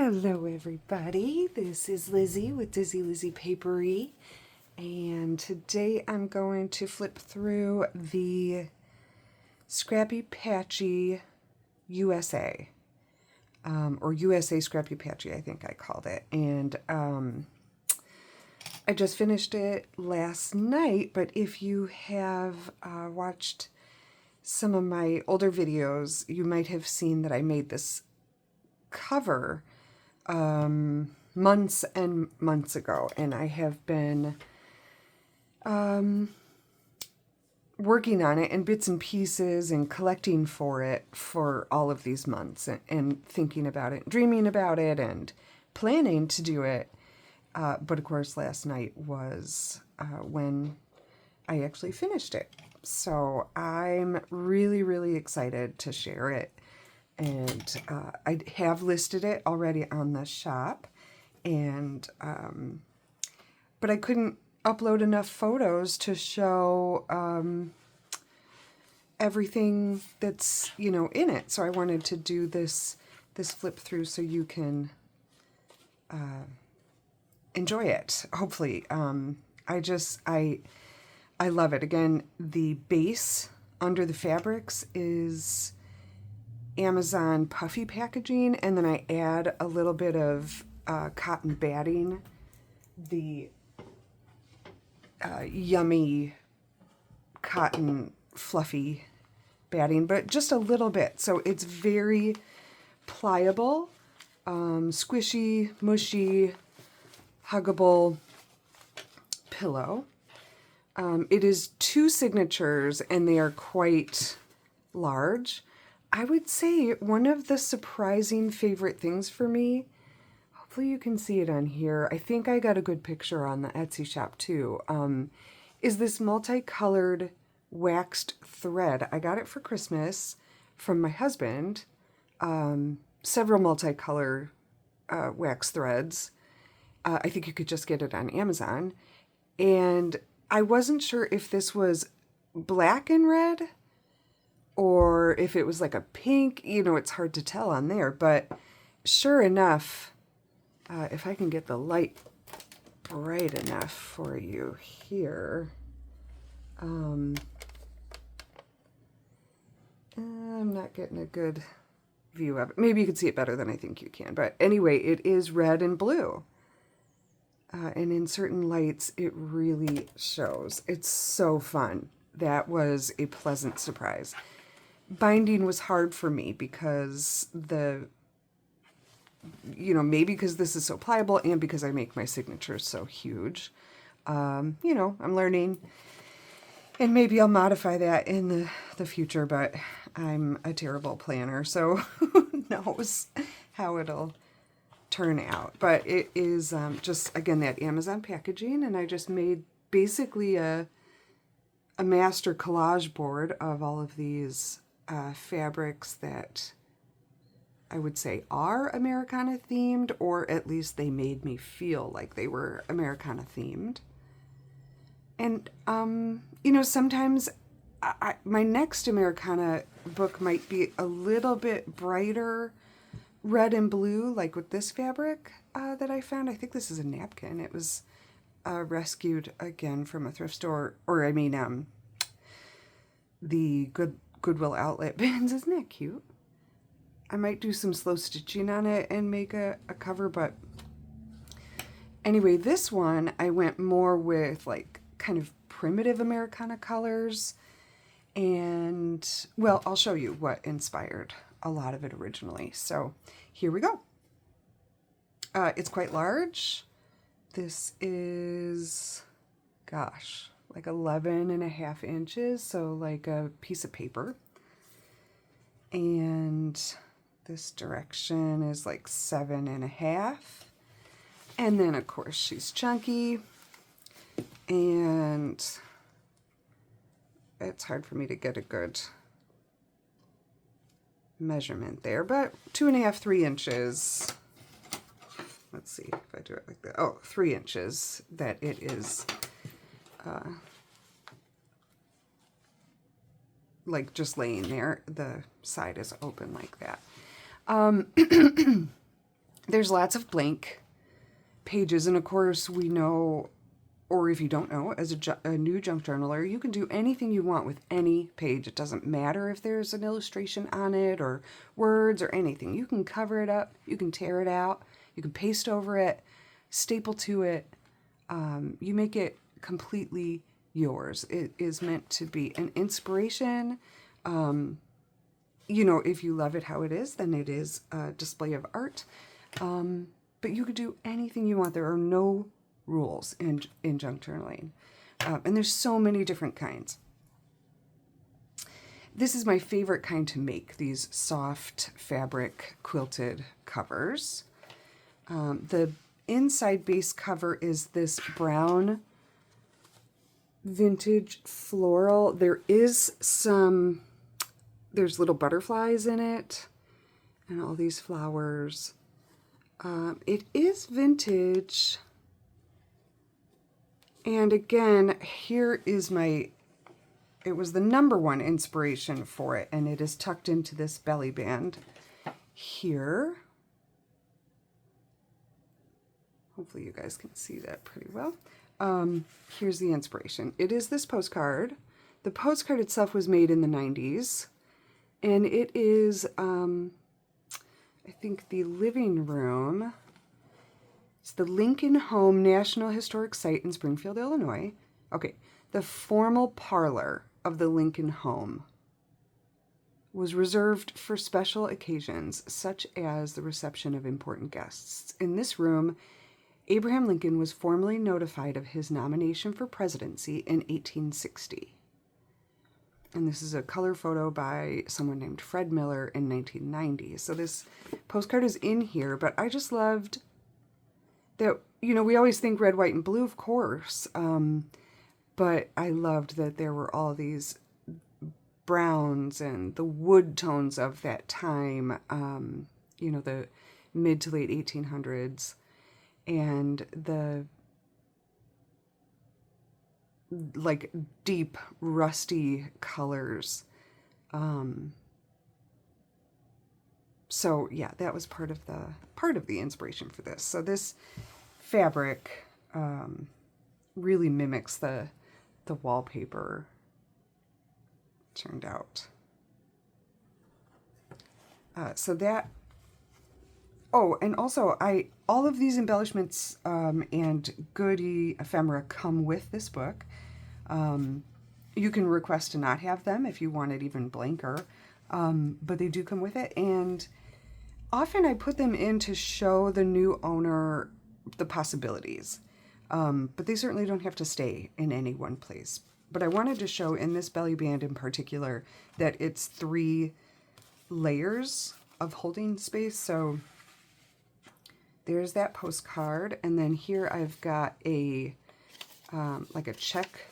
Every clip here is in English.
Hello everybody, this is Lizzie with Lizzie Papery, and today I'm going to flip through the Scrappie Patchie USA, or USA Scrappie Patchie I think I called it, and I just finished it last night, but if you have watched some of my older videos, you might have seen that I made this cover months and months ago, and I have been working on it in bits and pieces and collecting for it for all of these months, and thinking about it, dreaming about it, and planning to do it. But of course, last night was when I actually finished it. So I'm really, really excited to share it. And I have listed it already on the shop, and but I couldn't upload enough photos to show everything that's in it. So I wanted to do this flip through so you can enjoy it. Hopefully, I love it. Again, the base under the fabrics is Amazon puffy packaging, and then I add a little bit of cotton batting, the yummy cotton fluffy batting, but just a little bit, so it's very pliable, squishy, mushy, huggable pillow. It is 2 signatures, and they are quite large. I would say one of the surprising favorite things for me, hopefully you can see it on here, I think I got a good picture on the Etsy shop too, is this multicolored waxed thread. I got it for Christmas from my husband, several multicolor wax threads. I think you could just get it on Amazon, and I wasn't sure if this was black and red, or if it was like a pink. It's hard to tell on there, but sure enough, if I can get the light bright enough for you here, I'm not getting a good view of it. Maybe you can see it better than I think you can, but anyway, it is red and blue. And in certain lights, it really shows. It's so fun. That was a pleasant surprise. Binding was hard for me because maybe because this is so pliable and because I make my signatures so huge. I'm learning, and maybe I'll modify that in the future, but I'm a terrible planner, so who knows how it'll turn out. But it is just, again, that Amazon packaging, and I just made basically a master collage board of all of these fabrics that I would say are Americana themed, or at least they made me feel like they were Americana themed. And, sometimes my next Americana book might be a little bit brighter red and blue, like with this fabric that I found. I think this is a napkin. It was rescued again from a thrift store, or the Goodwill outlet bins. Isn't that cute? I might do some slow stitching on it and make a cover, but anyway, this one I went more with like kind of primitive Americana colors, and well, I'll show you what inspired a lot of it originally. So here we go. It's quite large. This is, gosh, like 11.5 inches, so like a piece of paper. And this direction is like 7.5. And then of course she's chunky, and it's hard for me to get a good measurement there, but 2.5, 3 inches. Let's see if I do it like that. Oh, 3 inches that it is like just laying there. The side is open like that. There's lots of blank pages, and of course we know, or if you don't know, as a new junk journaler, you can do anything you want with any page. It doesn't matter if there's an illustration on it or words or anything. You can cover it up, you can tear it out, you can paste over it, staple to it. You make it completely yours. It is meant to be an inspiration. You know, if you love it how it is, then it is a display of art. But you could do anything you want. There are no rules in junk journaling. And there's so many different kinds. This is my favorite kind to make, these soft fabric quilted covers. The inside base cover is this brown vintage floral. There's little butterflies in it and all these flowers. It is vintage. And again, here is it was the #1 inspiration for it, and it is tucked into this belly band here. Hopefully you guys can see that pretty well. Here's the inspiration. It is this postcard. The postcard itself was made in the 90s, and it is, I think, the living room. It's the Lincoln Home National Historic Site in Springfield, Illinois. Okay, the formal parlor of the Lincoln Home was reserved for special occasions, such as the reception of important guests. In this room, Abraham Lincoln was formally notified of his nomination for presidency in 1860. And this is a color photo by someone named Fred Miller in 1990. So this postcard is in here, but I just loved that, you know, we always think red, white, and blue, of course. But I loved that there were all these browns and the wood tones of that time, you know, the mid to late 1800s. And the like deep rusty colors. So yeah, that was part of the inspiration for this. So this fabric really mimics the wallpaper turned out. So that. Oh, and also all of these embellishments and goodie ephemera come with this book. You can request to not have them if you want it even blanker, but they do come with it. And often I put them in to show the new owner the possibilities, but they certainly don't have to stay in any one place. But I wanted to show in this belly band in particular that it's 3 layers of holding space. So there's that postcard, and then here I've got a like a check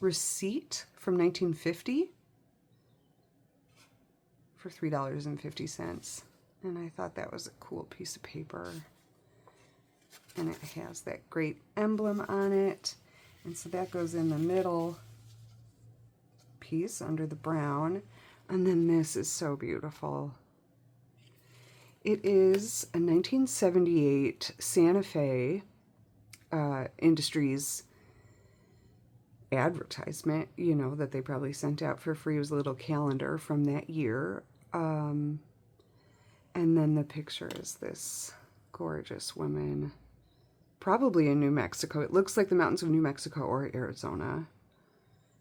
receipt from 1950 for $3.50, and I thought that was a cool piece of paper. And it has that great emblem on it, and so that goes in the middle piece under the brown. And then this is so beautiful. It is a 1978 Santa Fe Industries advertisement, you know, that they probably sent out for free. It was a little calendar from that year. And then the picture is this gorgeous woman, probably in New Mexico. It looks like the mountains of New Mexico or Arizona.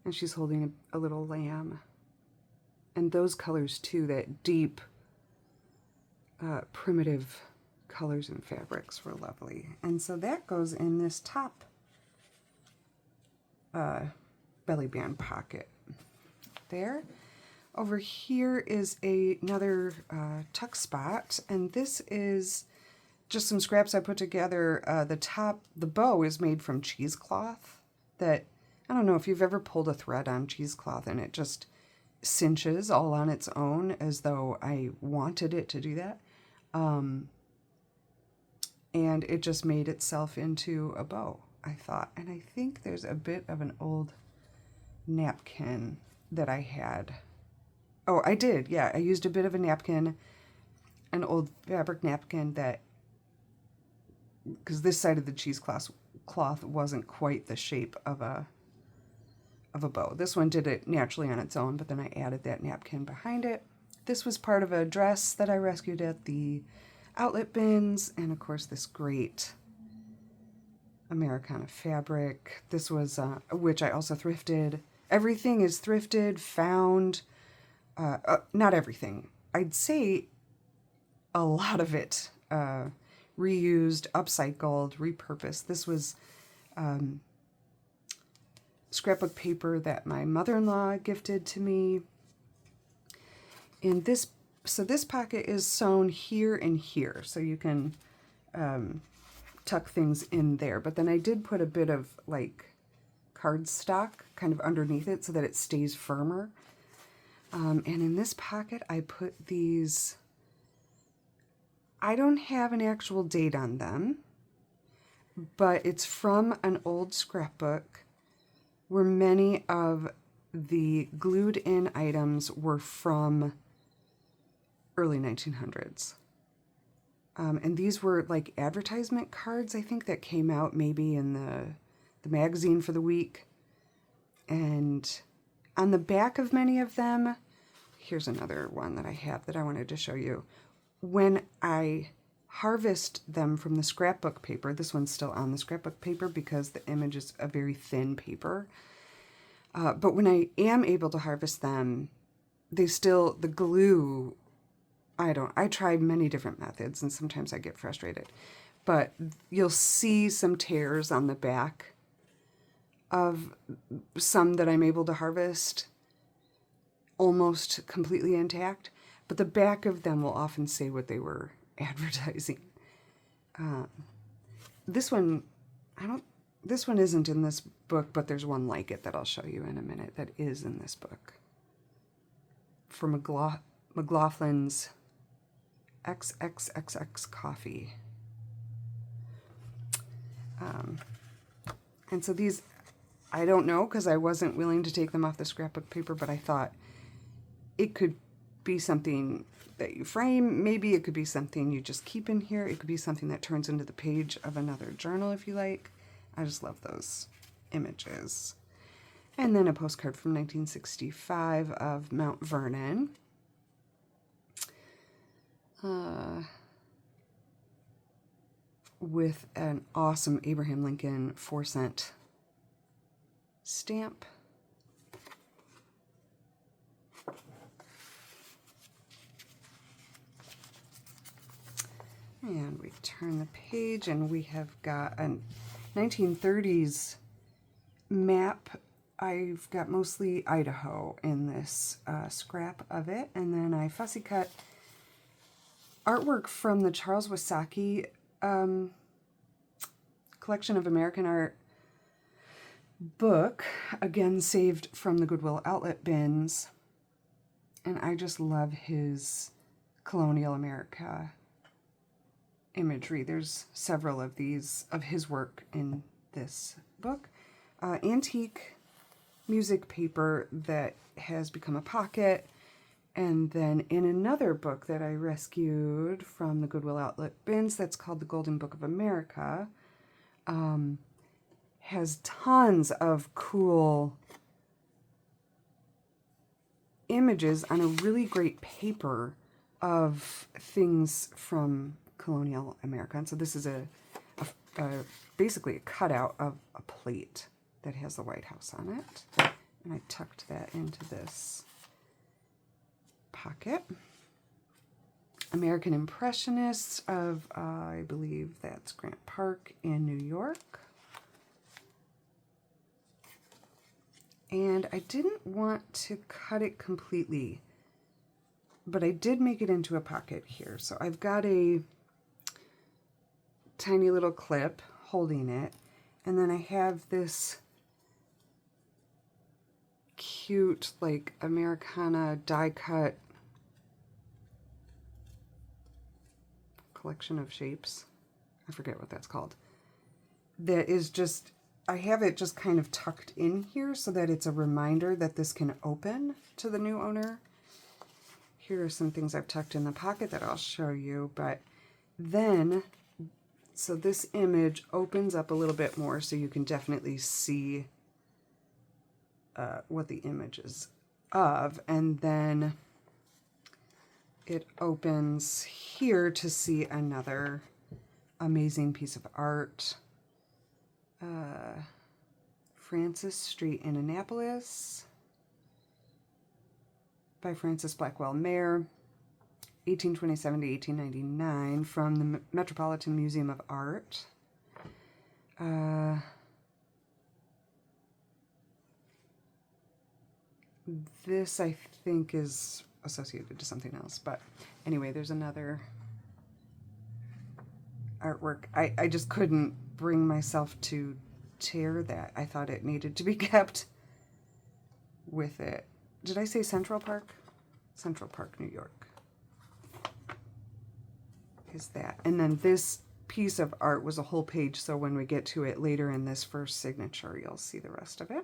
And she's holding a little lamb. And those colors too, that deep, primitive colors and fabrics were lovely. And so that goes in this top belly band pocket there. Over here is another tuck spot, and this is just some scraps I put together. The bow is made from cheesecloth that, I don't know if you've ever pulled a thread on cheesecloth and it just cinches all on its own as though I wanted it to do that. And it just made itself into a bow, I thought. And I think there's a bit of an old napkin that I had. Oh, I did, yeah. I used a bit of a napkin, an old fabric napkin that because this side of the cheesecloth wasn't quite the shape of a bow. This one did it naturally on its own, but then I added that napkin behind it. This was part of a dress that I rescued at the outlet bins, and of course this great Americana fabric. This was, which I also thrifted. Everything is thrifted, found, not everything. I'd say a lot of it reused, upcycled, repurposed. This was scrapbook paper that my mother-in-law gifted to me. And this pocket is sewn here and here, so you can tuck things in there. But then I did put a bit of like cardstock kind of underneath it so that it stays firmer. And in this pocket I put these, I don't have an actual date on them, but it's from an old scrapbook where many of the glued in items were from early 1900s. And these were like advertisement cards, I think, that came out maybe in the magazine for the week. And on the back of many of them, here's another one that I have that I wanted to show you. When I harvest them from the scrapbook paper, this one's still on the scrapbook paper because the image is a very thin paper. But when I am able to harvest them, the glue, I try many different methods and sometimes I get frustrated, but you'll see some tears on the back of some that I'm able to harvest almost completely intact, but the back of them will often say what they were advertising. This one isn't in this book, but there's one like it that I'll show you in a minute that is in this book. For McLaughlin's XXXX Coffee. And so these, I don't know, because I wasn't willing to take them off the scrapbook paper, but I thought it could be something that you frame. Maybe it could be something you just keep in here. It could be something that turns into the page of another journal if you like. I just love those images. And then a postcard from 1965 of Mount Vernon. With an awesome Abraham Lincoln 4-cent stamp. And we turn the page and we have got a 1930s map. I've got mostly Idaho in this scrap of it. And then I fussy cut artwork from the Charles Wasaki collection of American art book, again saved from the Goodwill outlet bins. And I just love his colonial America imagery. There's several of these, of his work in this book. Antique music paper that has become a pocket. And then in another book that I rescued from the Goodwill outlet bins that's called The Golden Book of America, has tons of cool images on a really great paper of things from colonial America. And so this is basically a cutout of a plate that has the White House on it. And I tucked that into this pocket. American Impressionists of, I believe that's Grant Park in New York. And I didn't want to cut it completely, but I did make it into a pocket here. So I've got a tiny little clip holding it, and then I have this cute, like, Americana die-cut collection of shapes. I forget what that's called. That is just, I have it just kind of tucked in here so that it's a reminder that this can open to the new owner. Here are some things I've tucked in the pocket that I'll show you, but then So this image opens up a little bit more so you can definitely see what the image is of. And then it opens here to see another amazing piece of art. Francis Street in Annapolis by Francis Blackwell Mayer, 1827 to 1899, from the Metropolitan Museum of Art. This, I think, is associated to something else, but anyway, there's another artwork. I just couldn't bring myself to tear that. I thought it needed to be kept with it. Did I say Central Park? Central Park, New York. Is that. And then this piece of art was a whole page, so when we get to it later in this first signature, you'll see the rest of it.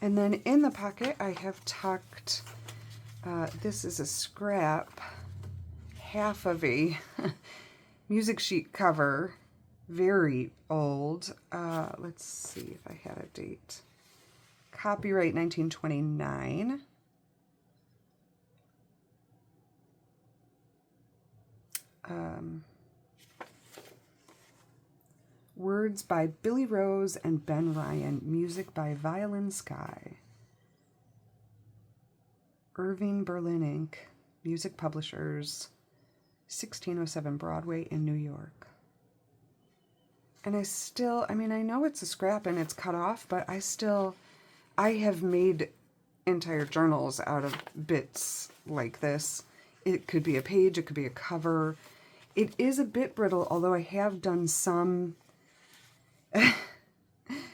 And then in the pocket, I have tucked, this is a scrap, half of a music sheet cover, very old. Let's see if I had a date. Copyright 1929. Words by Billy Rose and Ben Ryan. Music by Violin Sky. Irving Berlin Inc. Music Publishers. 1607 Broadway in New York. And I mean, I know it's a scrap and it's cut off, but I have made entire journals out of bits like this. It could be a page, it could be a cover. It is a bit brittle, although I have done some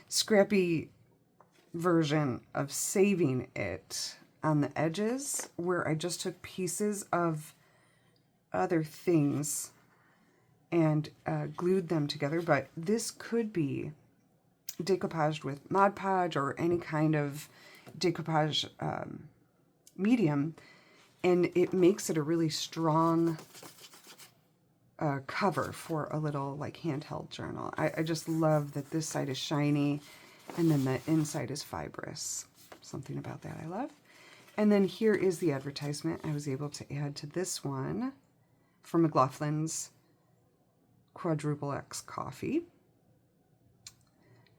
scrappy version of saving it on the edges, where I just took pieces of other things and glued them together. But this could be decoupaged with Mod Podge or any kind of decoupage medium, and it makes it a really strong cover for a little like handheld journal. I just love that this side is shiny and then the inside is fibrous. Something about that I love. And then here is the advertisement I was able to add to this one from McLaughlin's Quadruple X Coffee.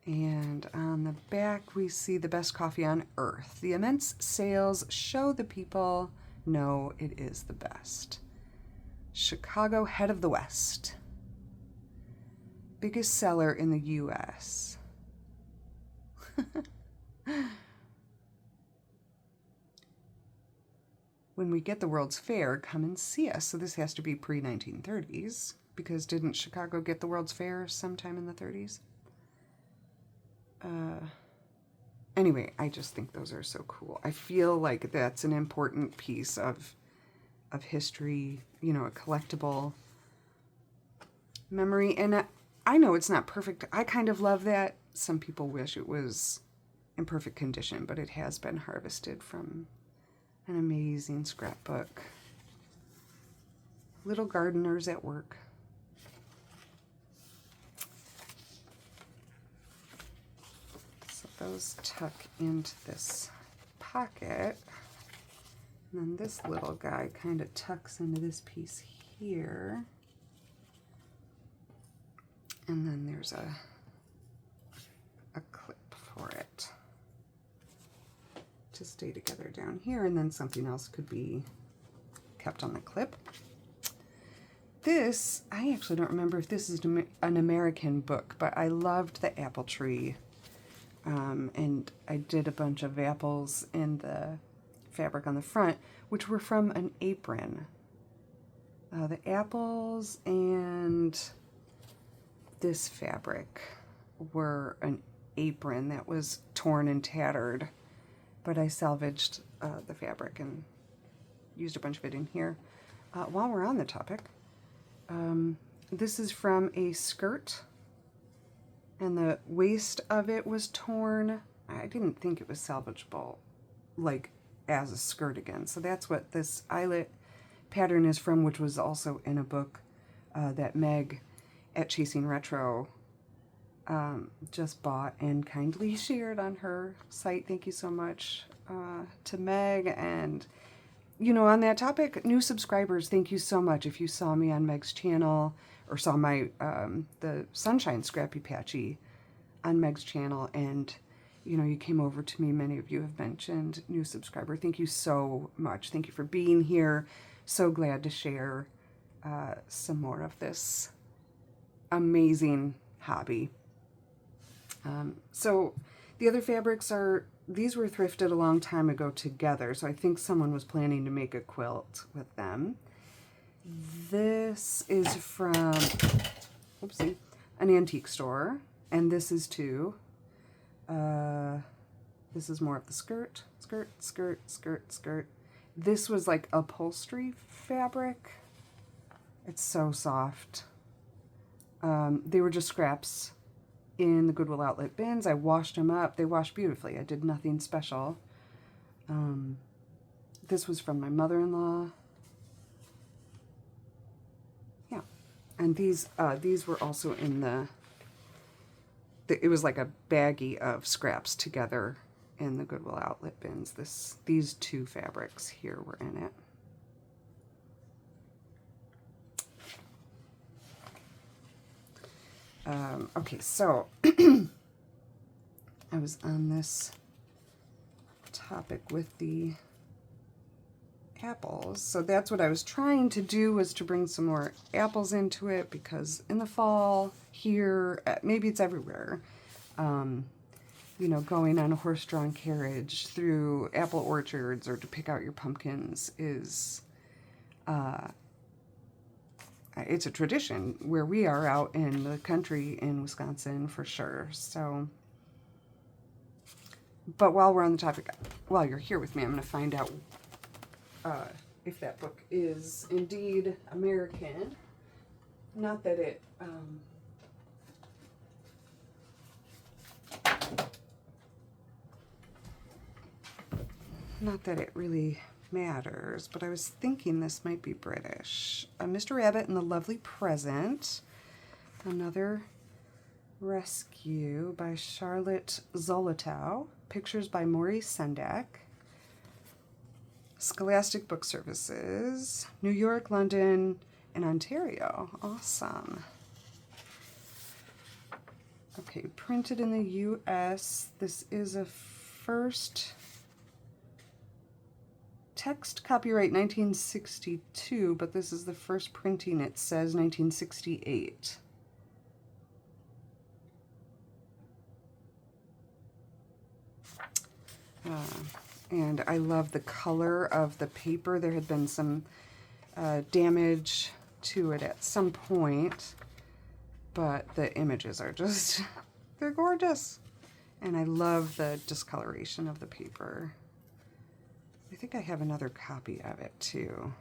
And on the back we see the best coffee on earth. The immense sales show the people know it is the best. Chicago, head of the West. Biggest seller in the U.S. When we get the World's Fair, come and see us. So this has to be pre-1930s, because didn't Chicago get the World's Fair sometime in the 30s? Anyway, I just think those are so cool. I feel like that's an important piece of history, you know, a collectible memory. And I know it's not perfect. I kind of love that. Some people wish it was in perfect condition, but it has been harvested from an amazing scrapbook. Little gardeners at work. So those tuck into this pocket. And then this little guy kind of tucks into this piece here. And then there's a clip for it to stay together down here, and then something else could be kept on the clip. This, I actually don't remember if this is an American book, but I loved the apple tree. And I did a bunch of apples in the fabric on the front, which were from an apron. The apples and this fabric were an apron that was torn and tattered, but I salvaged the fabric and used a bunch of it in here. While we're on the topic, this is from a skirt, and the waist of it was torn. I didn't think it was salvageable, like as a skirt again. So that's what this eyelet pattern is from, which was also in a book that Meg at Chasing Retro just bought and kindly shared on her site. Thank you so much to Meg. And, you know, on that topic, new subscribers, thank you so much. If you saw me on Meg's channel or saw my the Sunshine Scrappie Patchie on Meg's channel, and you know, you came over to me, many of you have mentioned new subscriber. Thank you so much. Thank you for being here. So glad to share some more of this amazing hobby. So the other fabrics are, these were thrifted a long time ago together, so I think someone was planning to make a quilt with them. This is from, oopsie, an antique store, and this is too. This is more of the skirt. This was like upholstery fabric. It's so soft. They were just scraps in the Goodwill outlet bins. I washed them up. They washed beautifully. I did nothing special. This was from my mother-in-law. Yeah. And these were also in it was like a baggie of scraps together in the Goodwill outlet bins. These two fabrics here were in it. Okay, so I was on this topic with the apples. So that's what I was trying to do, was to bring some more apples into it, because in the fall here, maybe it's everywhere, you know, going on a horse-drawn carriage through apple orchards or to pick out your pumpkins is, it's a tradition where we are out in the country in Wisconsin for sure. So, but while we're on the topic, while you're here with me, I'm going to find out if that book is indeed American. Not that it, not that it really matters, but I was thinking this might be British. Mr. Rabbit and the Lovely Present, another rescue by Charlotte Zolotow, pictures by Maurice Sendak, Scholastic Book Services, New York, London, and Ontario. Awesome. Okay, printed in the U.S. This is a first text, copyright 1962, but this is the first printing. It says 1968. And I love the color of the paper. There had been some damage to it at some point, but the images are just, they're gorgeous. And I love the discoloration of the paper. I think I have another copy of it too.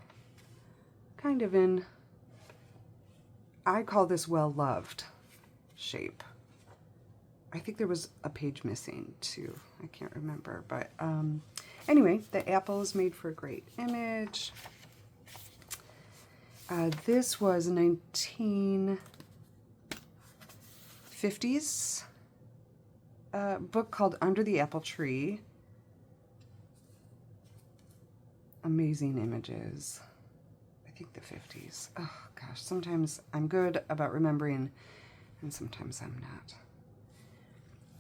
Kind of in, I call this well-loved shape. I think there was a page missing too. I can't remember, but anyway, the apple is made for a great image. This was 1950s book called Under the Apple Tree. Amazing images. I think the 50s. Oh gosh, sometimes I'm good about remembering and sometimes I'm not.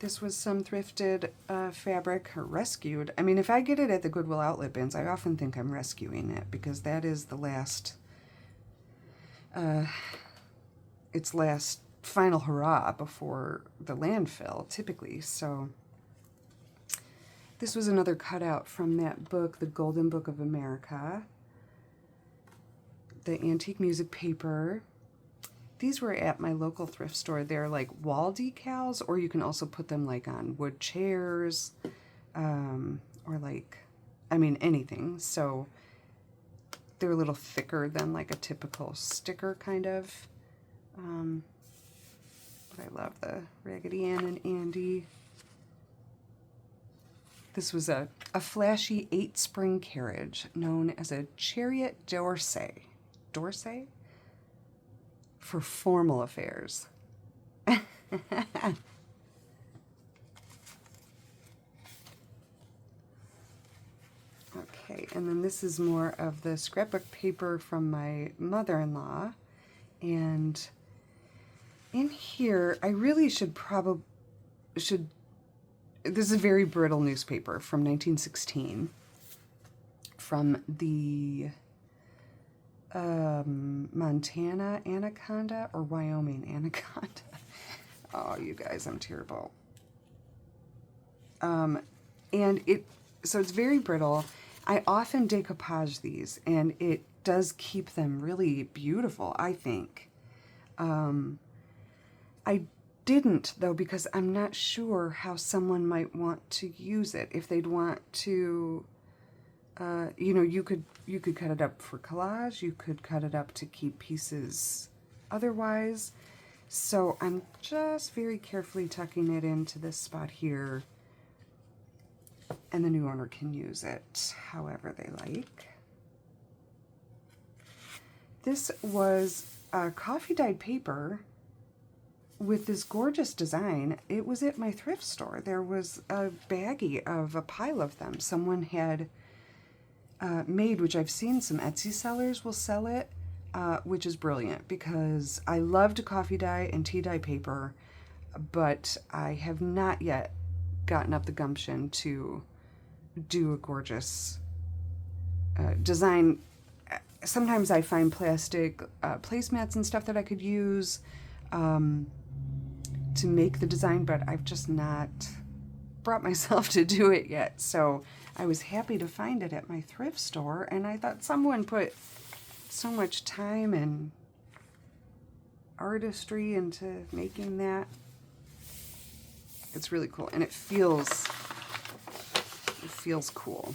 This was some thrifted fabric, or rescued. I mean, if I get it at the Goodwill outlet bins, I often think I'm rescuing it, because that is the last, its last final hurrah before the landfill, typically. So this was another cutout from that book, The Golden Book of America. The antique music paper. These were at my local thrift store. They're like wall decals, or you can also put them like on wood chairs, or like, I mean, anything. So they're a little thicker than like a typical sticker kind of. But I love the Raggedy Ann and Andy. This was a flashy 8-spring carriage known as a chariot d'Orsay. D'Orsay? for formal affairs. Okay, and then this is more of the scrapbook paper from my mother-in-law. And in here, I really should this is a very brittle newspaper from 1916 from the Montana Anaconda or Wyoming Anaconda. Oh, you guys, I'm terrible. And so it's very brittle. I often decoupage these, and it does keep them really beautiful, I think. I didn't, though, because I'm not sure how someone might want to use it. If they'd want to, you know, you could cut it up for collage. You could cut it up to keep pieces otherwise. So I'm just very carefully tucking it into this spot here. And the new owner can use it however they like. This was a coffee dyed paper with this gorgeous design. It was at my thrift store. There was a baggie of a pile of them. Someone had made, which I've seen some Etsy sellers will sell it, which is brilliant because I loved coffee dye and tea dye paper, but I have not yet gotten up the gumption to do a gorgeous design. Sometimes I find plastic placemats and stuff that I could use to make the design, but I've just not brought myself to do it yet. So I was happy to find it at my thrift store, and I thought someone put so much time and artistry into making that. It's really cool, and it feels cool.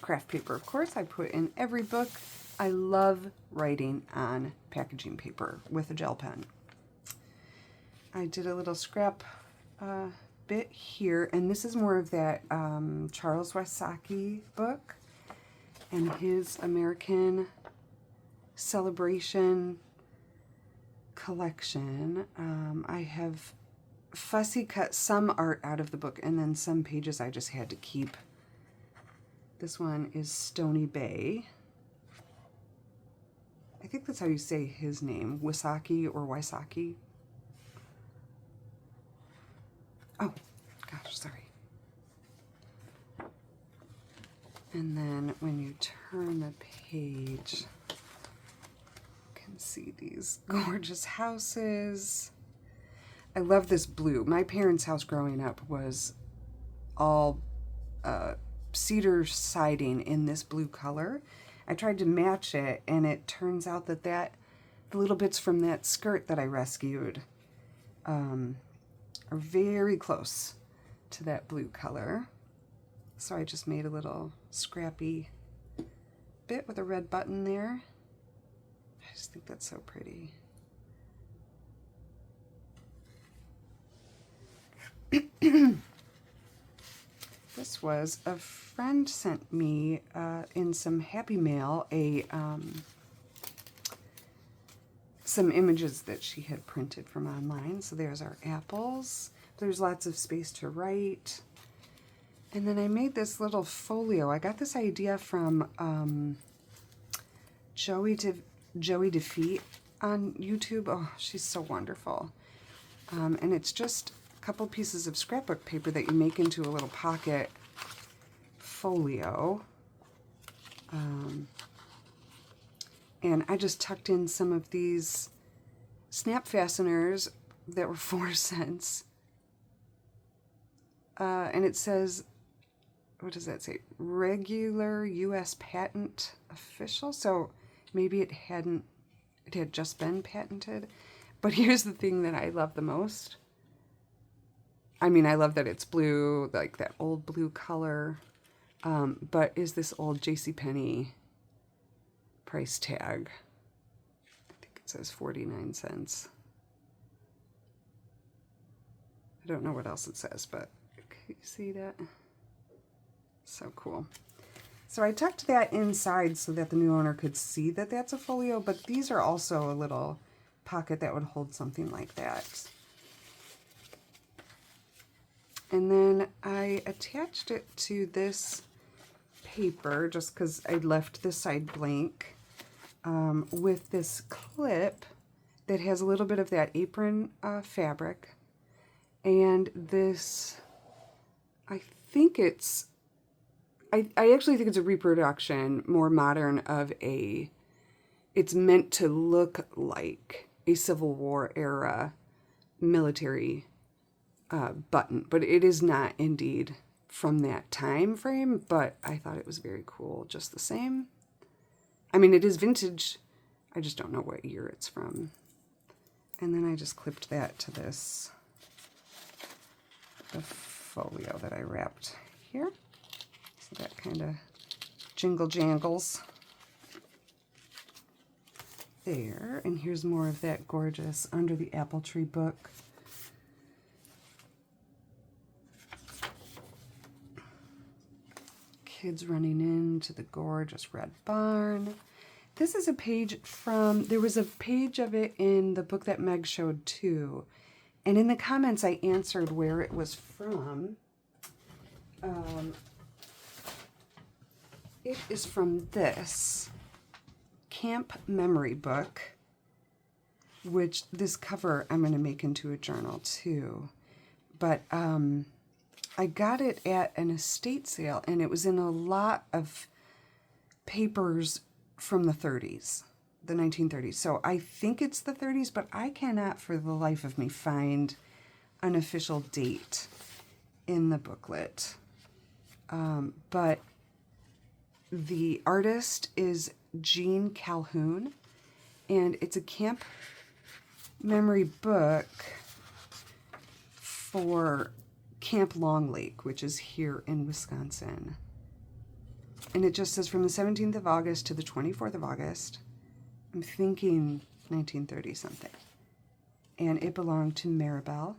Craft paper, of course, I put in every book. I love writing on packaging paper with a gel pen. I did a little scrap bit here, and this is more of that Charles Wysocki book and his American Celebration collection. I have fussy cut some art out of the book, and then some pages I just had to keep. This one is Stony Bay. I think that's how you say his name, Wysocki or Wysocki. Oh, gosh, sorry. And then when you turn the page, you can see these gorgeous houses. I love this blue. My parents' house growing up was all cedar siding in this blue color. I tried to match it, and it turns out that the little bits from that skirt that I rescued are very close to that blue color. So I just made a little scrappy bit with a red button there. I just think that's so pretty. This was a friend sent me in some Happy Mail some images that she had printed from online. So there's our apples. There's lots of space to write. And then I made this little folio. I got this idea from Joey DeFeet on YouTube. Oh, she's so wonderful. And it's just a couple pieces of scrapbook paper that you make into a little pocket folio. And I just tucked in some of these snap fasteners that were 4 cents. And it says, what does that say? Regular U.S. patent official. So maybe it had just been patented. But here's the thing that I love the most. I mean, I love that it's blue, like that old blue color. But is this old JCPenney price tag? I think it says 49 cents. I don't know what else it says, but can you see that? So cool. So I tucked that inside so that the new owner could see that that's a folio, but these are also a little pocket that would hold something like that. And then I attached it to this paper just because I left this side blank with this clip that has a little bit of that apron fabric. And this, I think it's, I actually think it's a reproduction, more modern, of a, it's meant to look like a Civil War era military button, but it is not indeed from that time frame, but I thought it was very cool just the same. I mean, it is vintage. I just don't know what year it's from. And then I just clipped that to this, the folio that I wrapped here. So that kind of jingle jangles there. And here's more of that gorgeous Under the Apple Tree book. Kids running into the gorgeous red barn. This is a page from, there was a page of it in the book that Meg showed too. And in the comments I answered where it was from. It is from this camp memory book, which this cover I'm going to make into a journal too. But I got it at an estate sale, and it was in a lot of papers from the 30s, the 1930s. So I think it's the 30s, but I cannot for the life of me find an official date in the booklet. But the artist is Jean Calhoun, and it's a camp memory book for Camp Long Lake, which is here in Wisconsin. And it just says from the 17th of August to the 24th of August. I'm thinking 1930 something. And it belonged to Maribel.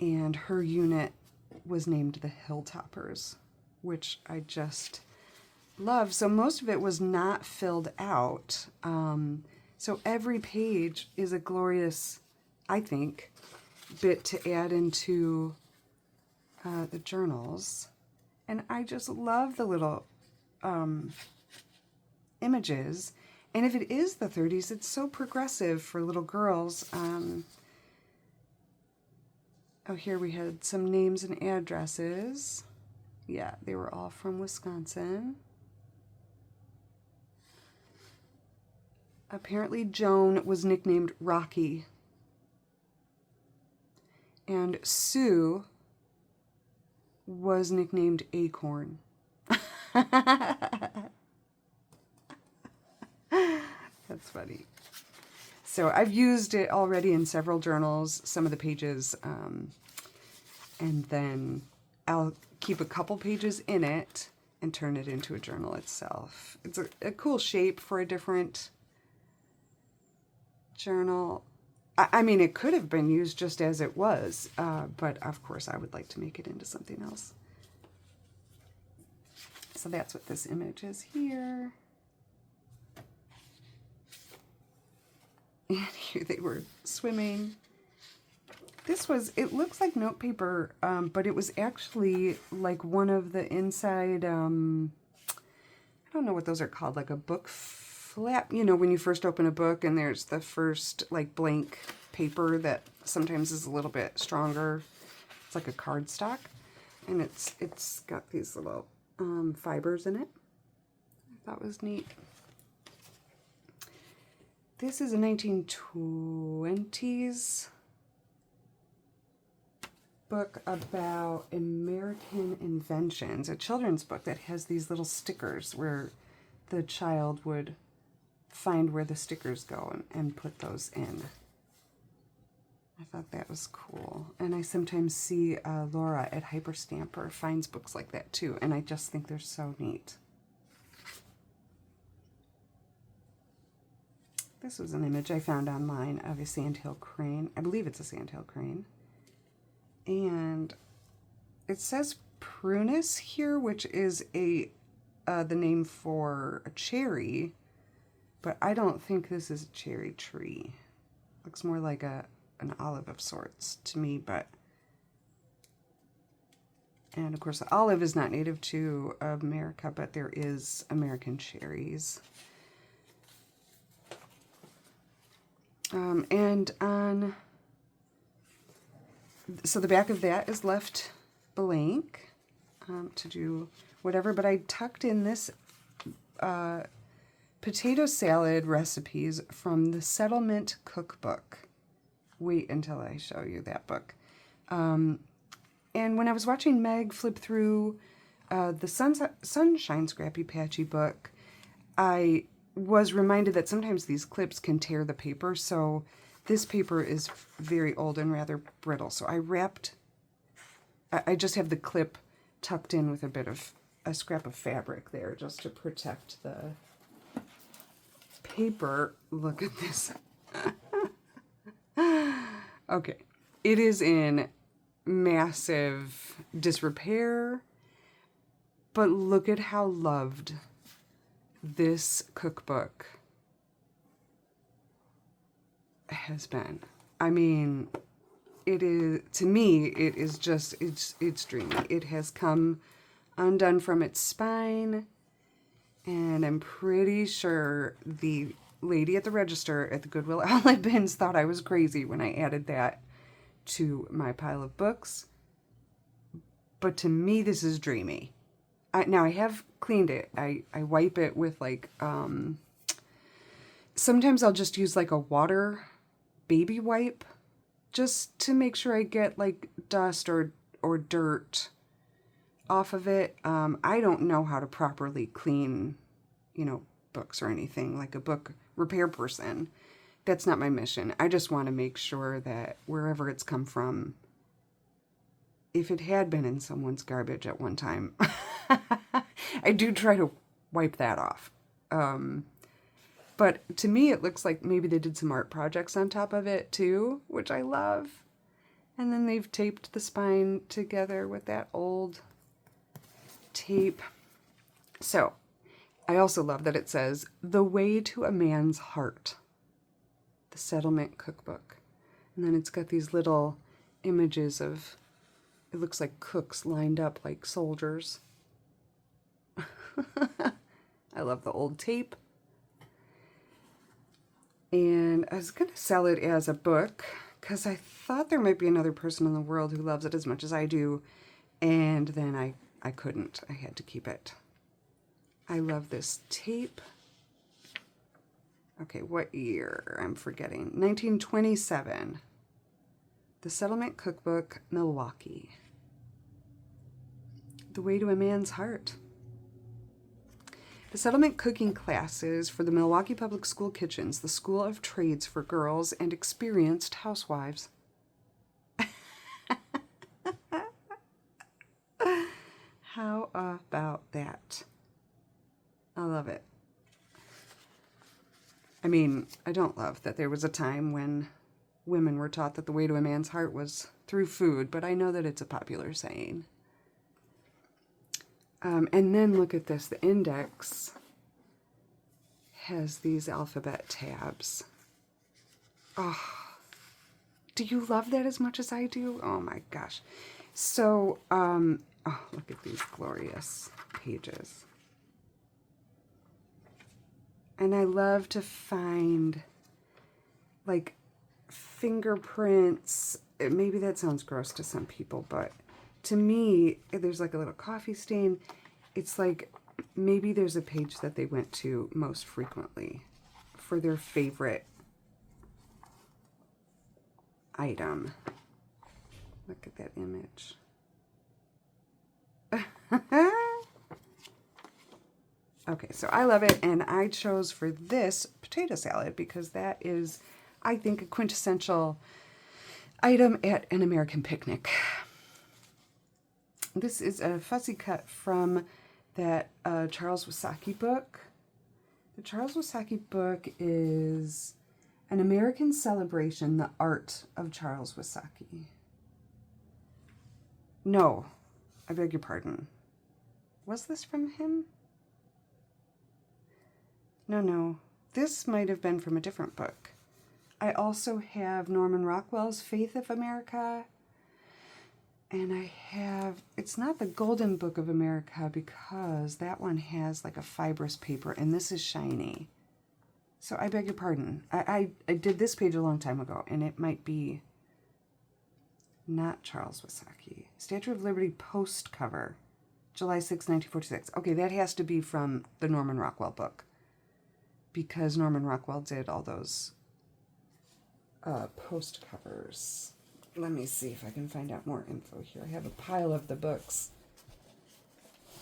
And her unit was named the Hilltoppers, which I just love. So most of it was not filled out. So every page is a glorious, I think, bit to add into the journals. And I just love the little images. And if it is the 30s, it's so progressive for little girls. Oh, here we had some names and addresses. Yeah, they were all from Wisconsin. Apparently Joan was nicknamed Rocky. And Sue was nicknamed Acorn. That's funny. So I've used it already in several journals, some of the pages, and then I'll keep a couple pages in it and turn it into a journal itself. It's a cool shape for a different journal. I mean, it could have been used just as it was, but of course I would like to make it into something else. So that's what this image is here. And here they were swimming. This was, it looks like note paper, but it was actually like one of the inside, I don't know what those are called, like a book flap, you know, when you first open a book and there's the first like blank paper that sometimes is a little bit stronger. It's like a cardstock, and it's got these little fibers in it. I thought was neat. This is a 1920s book about American inventions, a children's book that has these little stickers where the child would find where the stickers go and put those in. I thought that was cool. And I sometimes see Laura at Hyperstamper finds books like that too, and I just think they're so neat. This was an image I found online of a sandhill crane. I believe it's a sandhill crane. And it says prunus here, which is the name for a cherry, but I don't think this is a cherry tree. Looks more like an olive of sorts to me, but... And of course, the olive is not native to America, but there is American cherries. So the back of that is left blank to do whatever, but I tucked in this potato salad recipes from the Settlement Cookbook. Wait until I show you that book. And when I was watching Meg flip through the Sunshine Scrappie Patchie book, I was reminded that sometimes these clips can tear the paper, so this paper is very old and rather brittle. So I just have the clip tucked in with a scrap of fabric there just to protect the paper. Look at this. Okay, it is in massive disrepair, but look at how loved this cookbook has been. I mean, it is, to me, it is just, it's dreamy. It has come undone from its spine, and I'm pretty sure the lady at the register at the Goodwill outlet bins thought I was crazy when I added that to my pile of books. But to me, this is dreamy. Now, I have cleaned it. I wipe it with, like, sometimes I'll just use, like, a water baby wipe just to make sure I get, like, dust or dirt off of it. I don't know how to properly clean, books or anything, like a book repair person. That's not my mission. I just want to make sure that wherever it's come from, if it had been in someone's garbage at one time, I do try to wipe that off. But to me, it looks like maybe they did some art projects on top of it too, which I love. And then they've taped the spine together with that old tape. So I also love that it says, "The Way to a Man's Heart," the Settlement Cookbook. And then it's got these little images of, it looks like cooks lined up like soldiers. I love the old tape. And I was going to sell it as a book because I thought there might be another person in the world who loves it as much as I do. And then I couldn't. I had to keep it. I love this tape. Okay, what year? I'm forgetting. 1927. The Settlement Cookbook, Milwaukee. The Way to a Man's Heart. The settlement cooking classes for the Milwaukee Public School kitchens, the school of trades for girls and experienced housewives. How about that? I love it. I mean, I don't love that there was a time when women were taught that the way to a man's heart was through food, but I know that it's a popular saying. And then look at this. The index has these alphabet tabs. Oh, do you love that as much as I do? Oh my gosh. So, oh, look at these glorious pages. And I love to find, like, fingerprints. Maybe that sounds gross to some people, but to me, there's like a little coffee stain. It's like maybe there's a page that they went to most frequently for their favorite item. Look at that image. Okay, so I love it, and I chose for this potato salad because that is, I think, a quintessential item at an American picnic. This is a fussy cut from that Charles Wasaki book. The Charles Wasaki book is An American Celebration, the Art of Charles Wasaki. No, I beg your pardon. Was this from him? No. This might have been from a different book. I also have Norman Rockwell's Faith of America. And I have, it's not the Golden Book of America because that one has like a fibrous paper and this is shiny. So I beg your pardon. I did this page a long time ago and it might be not Charles Wysocki. Statue of Liberty post cover, July 6, 1946. Okay, that has to be from the Norman Rockwell book because Norman Rockwell did all those post covers. Let me see if I can find out more info here. I have a pile of the books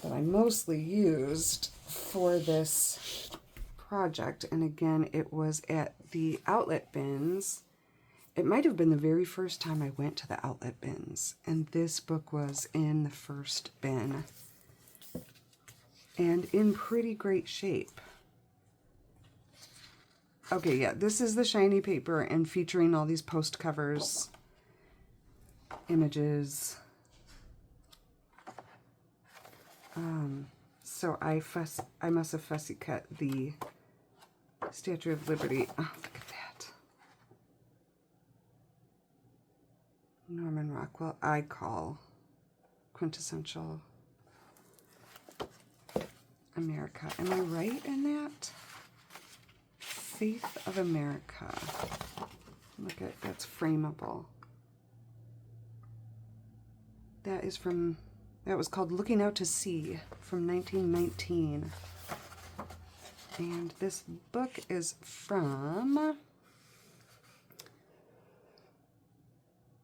that I mostly used for this project. And again, it was at the outlet bins. It might have been the very first time I went to the outlet bins. And this book was in the first bin. And in pretty great shape. Okay, yeah, this is the shiny paper and featuring all these post covers, images. So I must have fussy cut the Statue of Liberty. Oh, look at that. Norman Rockwell, I call quintessential America. Am I right in that? Faith of America. Look at, that's frameable. That is from, that was called Looking Out to Sea from 1919. And this book is from,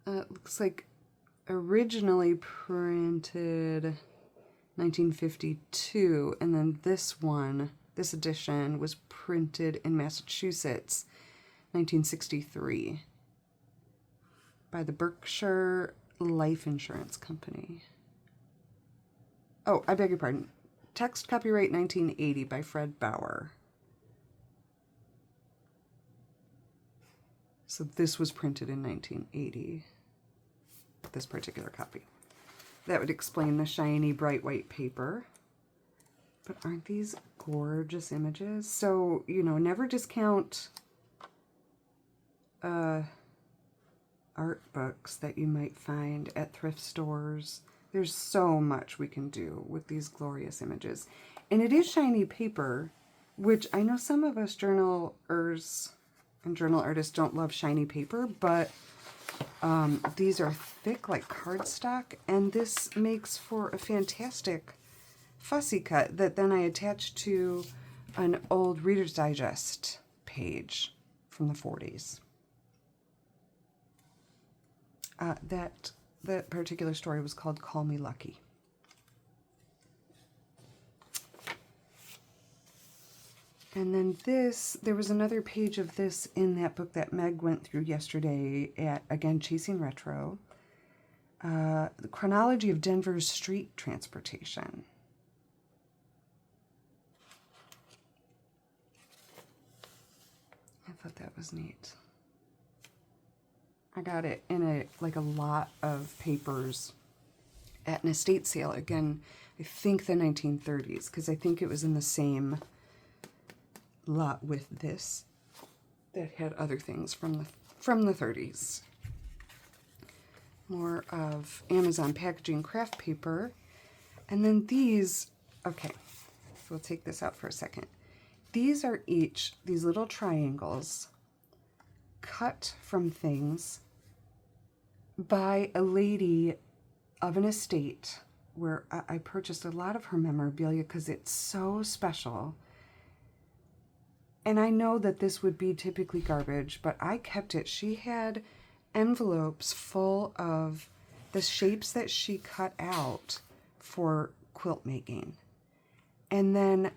looks like originally printed 1952, and then this one, this edition, was printed in Massachusetts, 1963, by the Berkshire Life Insurance Company. Oh, I beg your pardon. Text copyright 1980 by Fred Bauer. So this was printed in 1980, this particular copy. That would explain the shiny, bright white paper. But aren't these gorgeous images? So, you know, never discount art books that you might find at thrift stores. There's so much we can do with these glorious images. And it is shiny paper, which I know some of us journalers and journal artists don't love shiny paper, but these are thick like cardstock, and this makes for a fantastic fussy cut that then I attach to an old Reader's Digest page from the 40s. That particular story was called Call Me Lucky. And then this, there was another page of this in that book that Meg went through yesterday at, again, Chasing Retro. The Chronology of Denver's Street Transportation. I thought that was neat. I got it in a lot of papers at an estate sale. Again, I think the 1930s, because I think it was in the same lot with this that had other things from the 30s. More of Amazon packaging craft paper. And then these, okay, so we'll take this out for a second. These are each these little triangles cut from things by a lady of an estate where I purchased a lot of her memorabilia because it's so special. And I know that this would be typically garbage, but I kept it. She had envelopes full of the shapes that she cut out for quilt making. And then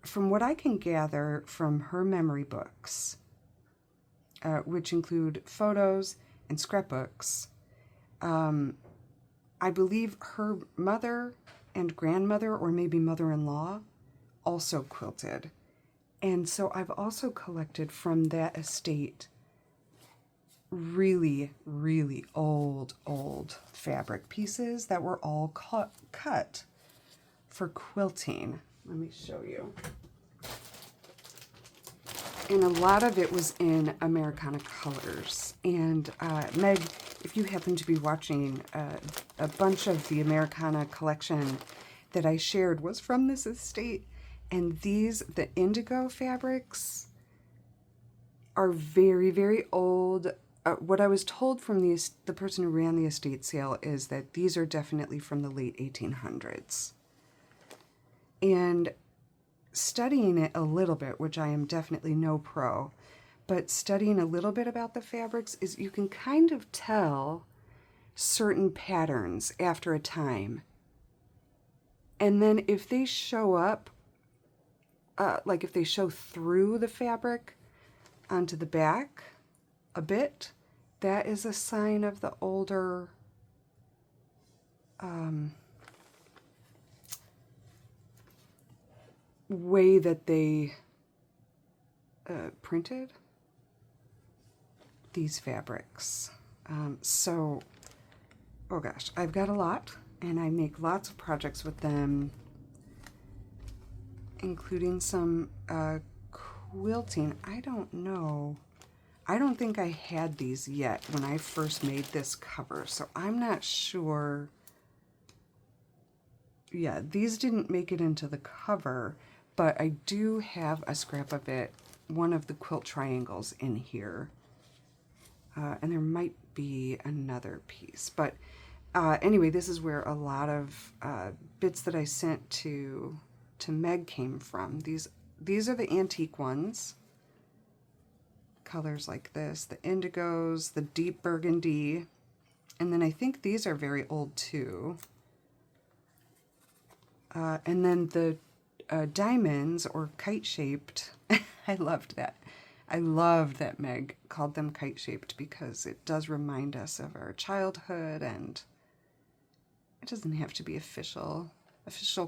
from what I can gather from her memory books, which include photos and scrapbooks, I believe her mother and grandmother, or maybe mother-in-law, also quilted. And so I've also collected from that estate really, really old fabric pieces that were all cut for quilting. Let me show you. And a lot of it was in Americana colors. And Meg, if you happen to be watching, a bunch of the Americana collection that I shared was from this estate. And these, the indigo fabrics, are very, very old. What I was told from the person who ran the estate sale is that these are definitely from the late 1800s. And studying it a little bit, which I am definitely no pro, but studying a little bit about the fabrics is you can kind of tell certain patterns after a time. And then if they show up, like if they show through the fabric onto the back a bit, that is a sign of the older way that they printed these fabrics. So, oh gosh, I've got a lot, and I make lots of projects with them, including some quilting. I don't know. I don't think I had these yet when I first made this cover, so I'm not sure. Yeah, these didn't make it into the cover, but I do have a scrap of it, one of the quilt triangles in here. And there might be another piece. But anyway, this is where a lot of bits that I sent to Meg came from. These are the antique ones. Colors like this, the indigos, the deep burgundy. And then I think these are very old too. And then the diamonds, or kite-shaped, I loved that. I loved that Meg called them kite-shaped because it does remind us of our childhood, and it doesn't have to be official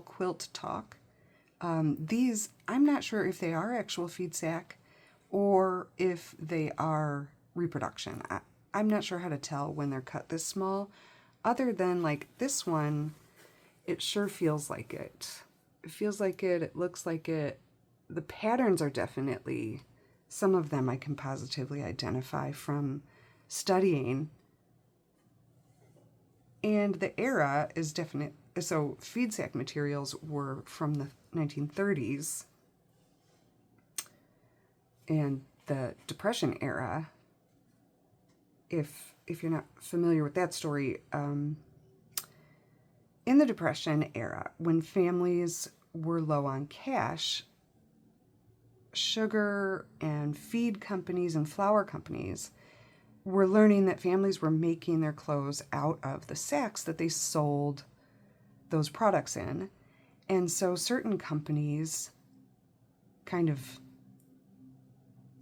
quilt talk. These, I'm not sure if they are actual feed sack or if they are reproduction. I'm not sure how to tell when they're cut this small, other than like this one, it sure feels like it. It feels like it, it looks like it. The patterns are definitely, some of them I can positively identify from studying. And the era is definite. So feed sack materials were from the 1930s. And the Depression era, if you're not familiar with that story, in the Depression era, when families were low on cash, sugar and feed companies and flour companies were learning that families were making their clothes out of the sacks that they sold those products in. And so certain companies kind of,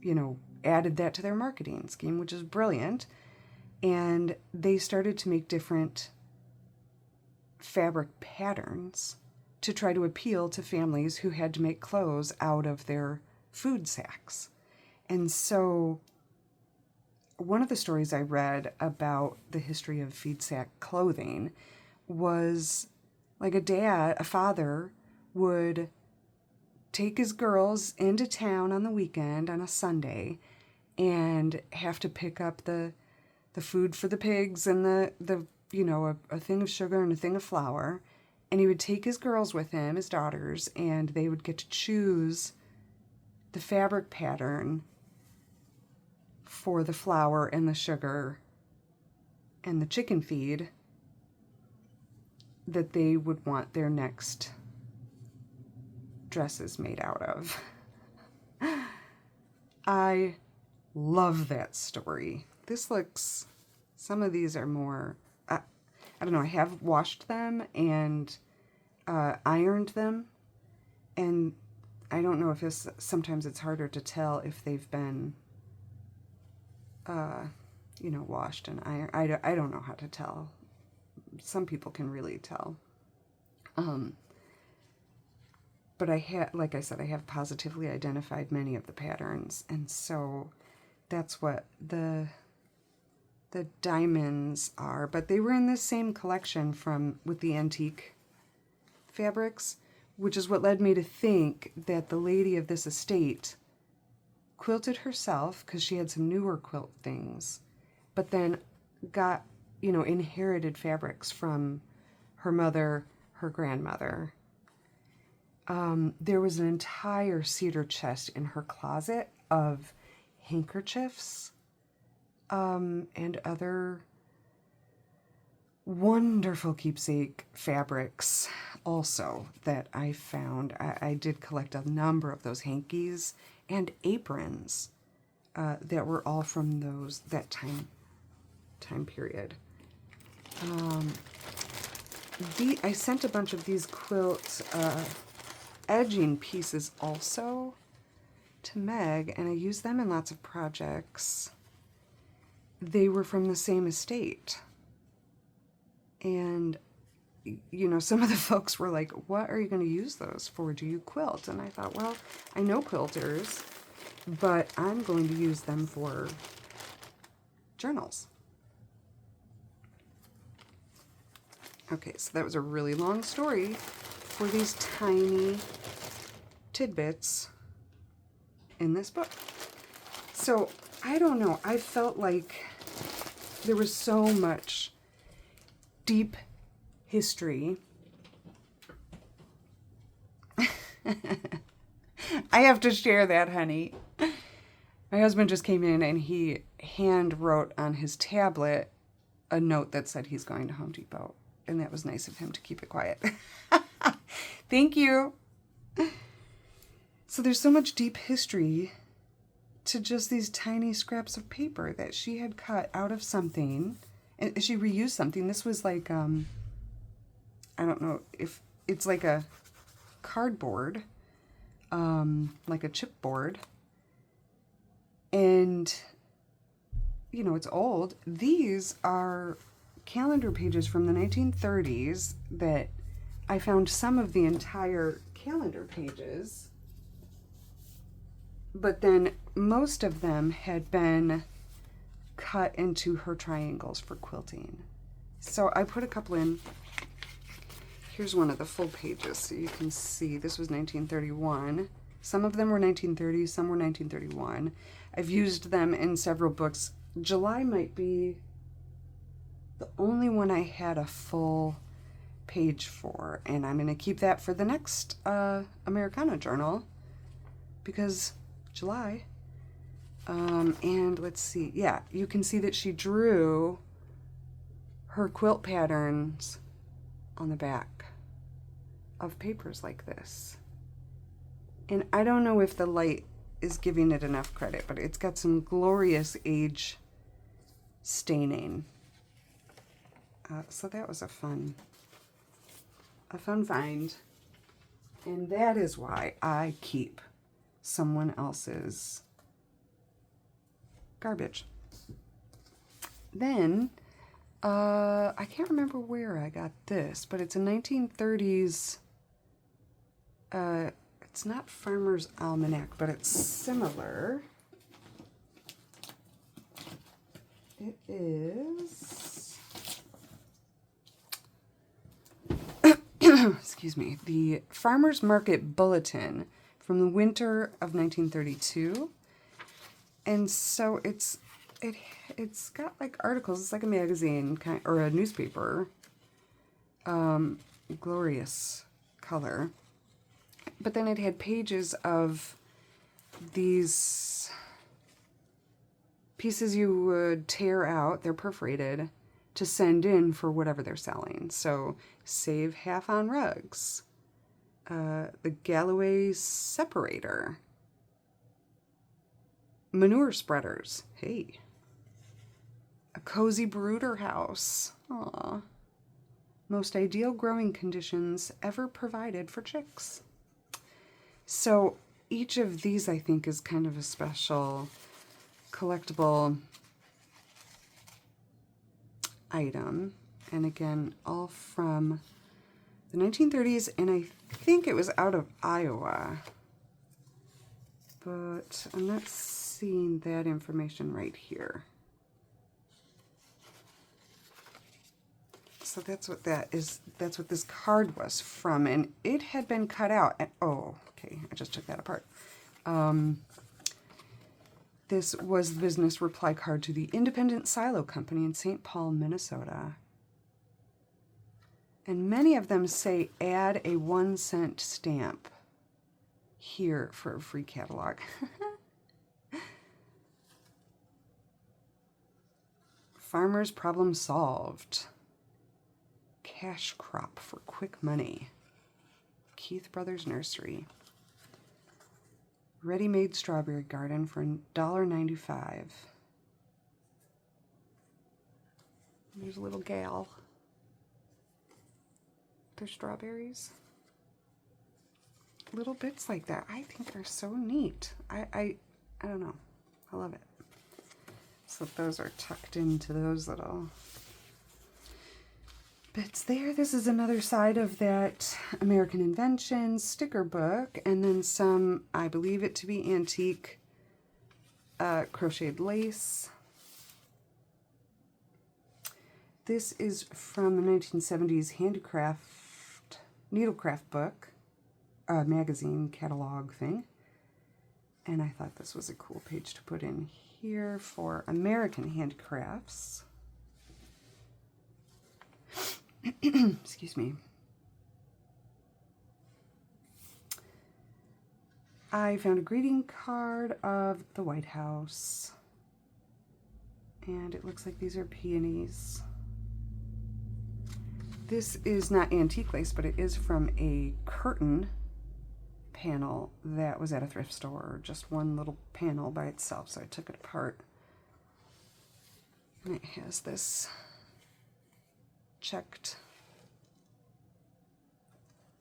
you know, added that to their marketing scheme, which is brilliant. And they started to make different fabric patterns to try to appeal to families who had to make clothes out of their food sacks. And so one of the stories I read about the history of feed sack clothing was like a father would take his girls into town on the weekend on a Sunday and have to pick up the food for the pigs and the you know, a thing of sugar and a thing of flour. And he would take his girls with him, his daughters, and they would get to choose the fabric pattern for the flour and the sugar and the chicken feed that they would want their next dresses made out of. I love that story. This looks, some of these are more, I don't know, I have washed them and ironed them, and I don't know if it's, sometimes it's harder to tell if they've been, you know, washed and ironed. I don't know how to tell. Some people can really tell. But I have, like I said, I have positively identified many of the patterns, and so that's what the the diamonds are, but they were in the same collection with the antique fabrics, which is what led me to think that the lady of this estate quilted herself because she had some newer quilt things, but then got, inherited fabrics from her mother, her grandmother. There was an entire cedar chest in her closet of handkerchiefs and other wonderful keepsake fabrics also that I found. I did collect a number of those hankies and aprons that were all from that time period. I sent a bunch of these quilt edging pieces also to Meg, and I used them in lots of projects. They were from the same estate. And, some of the folks were like, what are you going to use those for? Do you quilt? And I thought, well, I know quilters, but I'm going to use them for journals. Okay, so that was a really long story for these tiny tidbits in this book. So, I don't know. I felt like there was so much deep history. I have to share that, honey. My husband just came in and he hand wrote on his tablet a note that said he's going to Home Depot. And that was nice of him to keep it quiet. Thank you. So there's so much deep history to just these tiny scraps of paper that she had cut out of something. And she reused something. This was like, I don't know if it's like a cardboard, like a chipboard. And, it's old. These are calendar pages from the 1930s that I found some of the entire calendar pages, but then most of them had been cut into her triangles for quilting. So I put a couple in. Here's one of the full pages so you can see. This was 1931. Some of them were 1930, some were 1931. I've used them in several books. July might be the only one I had a full page for, and I'm going to keep that for the next Americana journal because July. And let's see. Yeah, you can see that she drew her quilt patterns on the back of papers like this. And I don't know if the light is giving it enough credit, but it's got some glorious age staining. So that was a fun find. And that is why I keep someone else's garbage. Then, I can't remember where I got this, but it's a 1930s, it's not Farmer's Almanac, but it's similar. It is, excuse me, the Farmer's Market Bulletin from the winter of 1932. And so it's got like articles. It's like a magazine or a newspaper. Glorious color. But then it had pages of these pieces you would tear out. They're perforated to send in for whatever they're selling. So save half on rugs. The Galloway separator. Manure spreaders. Hey. A cozy brooder house. Aww. Most ideal growing conditions ever provided for chicks. So each of these, I think, is kind of a special collectible item. And again, all from the 1930s, and I think it was out of Iowa. But I'm not seeing that information right here. So that's what that is. That's what this card was from, and it had been cut out. And, oh, okay, I just took that apart. This was the business reply card to the Independent Silo Company in St. Paul, Minnesota. And many of them say add a 1-cent stamp here for a free catalog. Farmer's problem solved. Cash crop for quick money. Keith Brothers Nursery. Ready-made strawberry garden for $1.95. There's a little gal. There's strawberries. Little bits like that I think are so neat. I don't know. I love it. So those are tucked into those little bits there. This is another side of that American Invention sticker book, and then some, I believe it to be antique crocheted lace. This is from the 1970s handicraft, needlecraft book, magazine catalog thing. And I thought this was a cool page to put in here for American handicrafts. Excuse me. I found a greeting card of the White House. And it looks like these are peonies. This is not antique lace, but it is from a curtain panel that was at a thrift store. Just one little panel by itself, so I took it apart. And it has this checked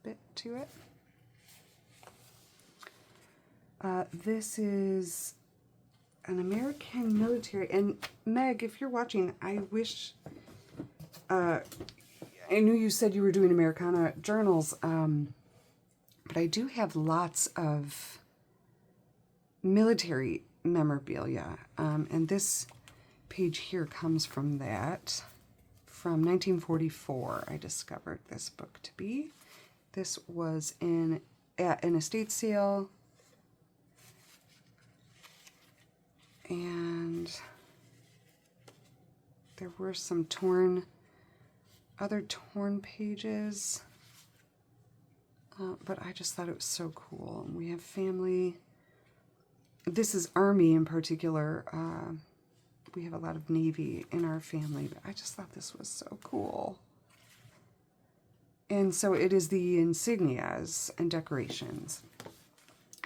bit to it. This is an American military, and Meg, if you're watching, I wish, I knew you said you were doing Americana journals, but I do have lots of military memorabilia, and this page here comes from that. From 1944, I discovered this book to be. This was at an estate sale, and there were some other torn pages, but I just thought it was so cool. We have family. This is Army in particular. We have a lot of Navy in our family, but I just thought this was so cool. And so it is the insignias and decorations.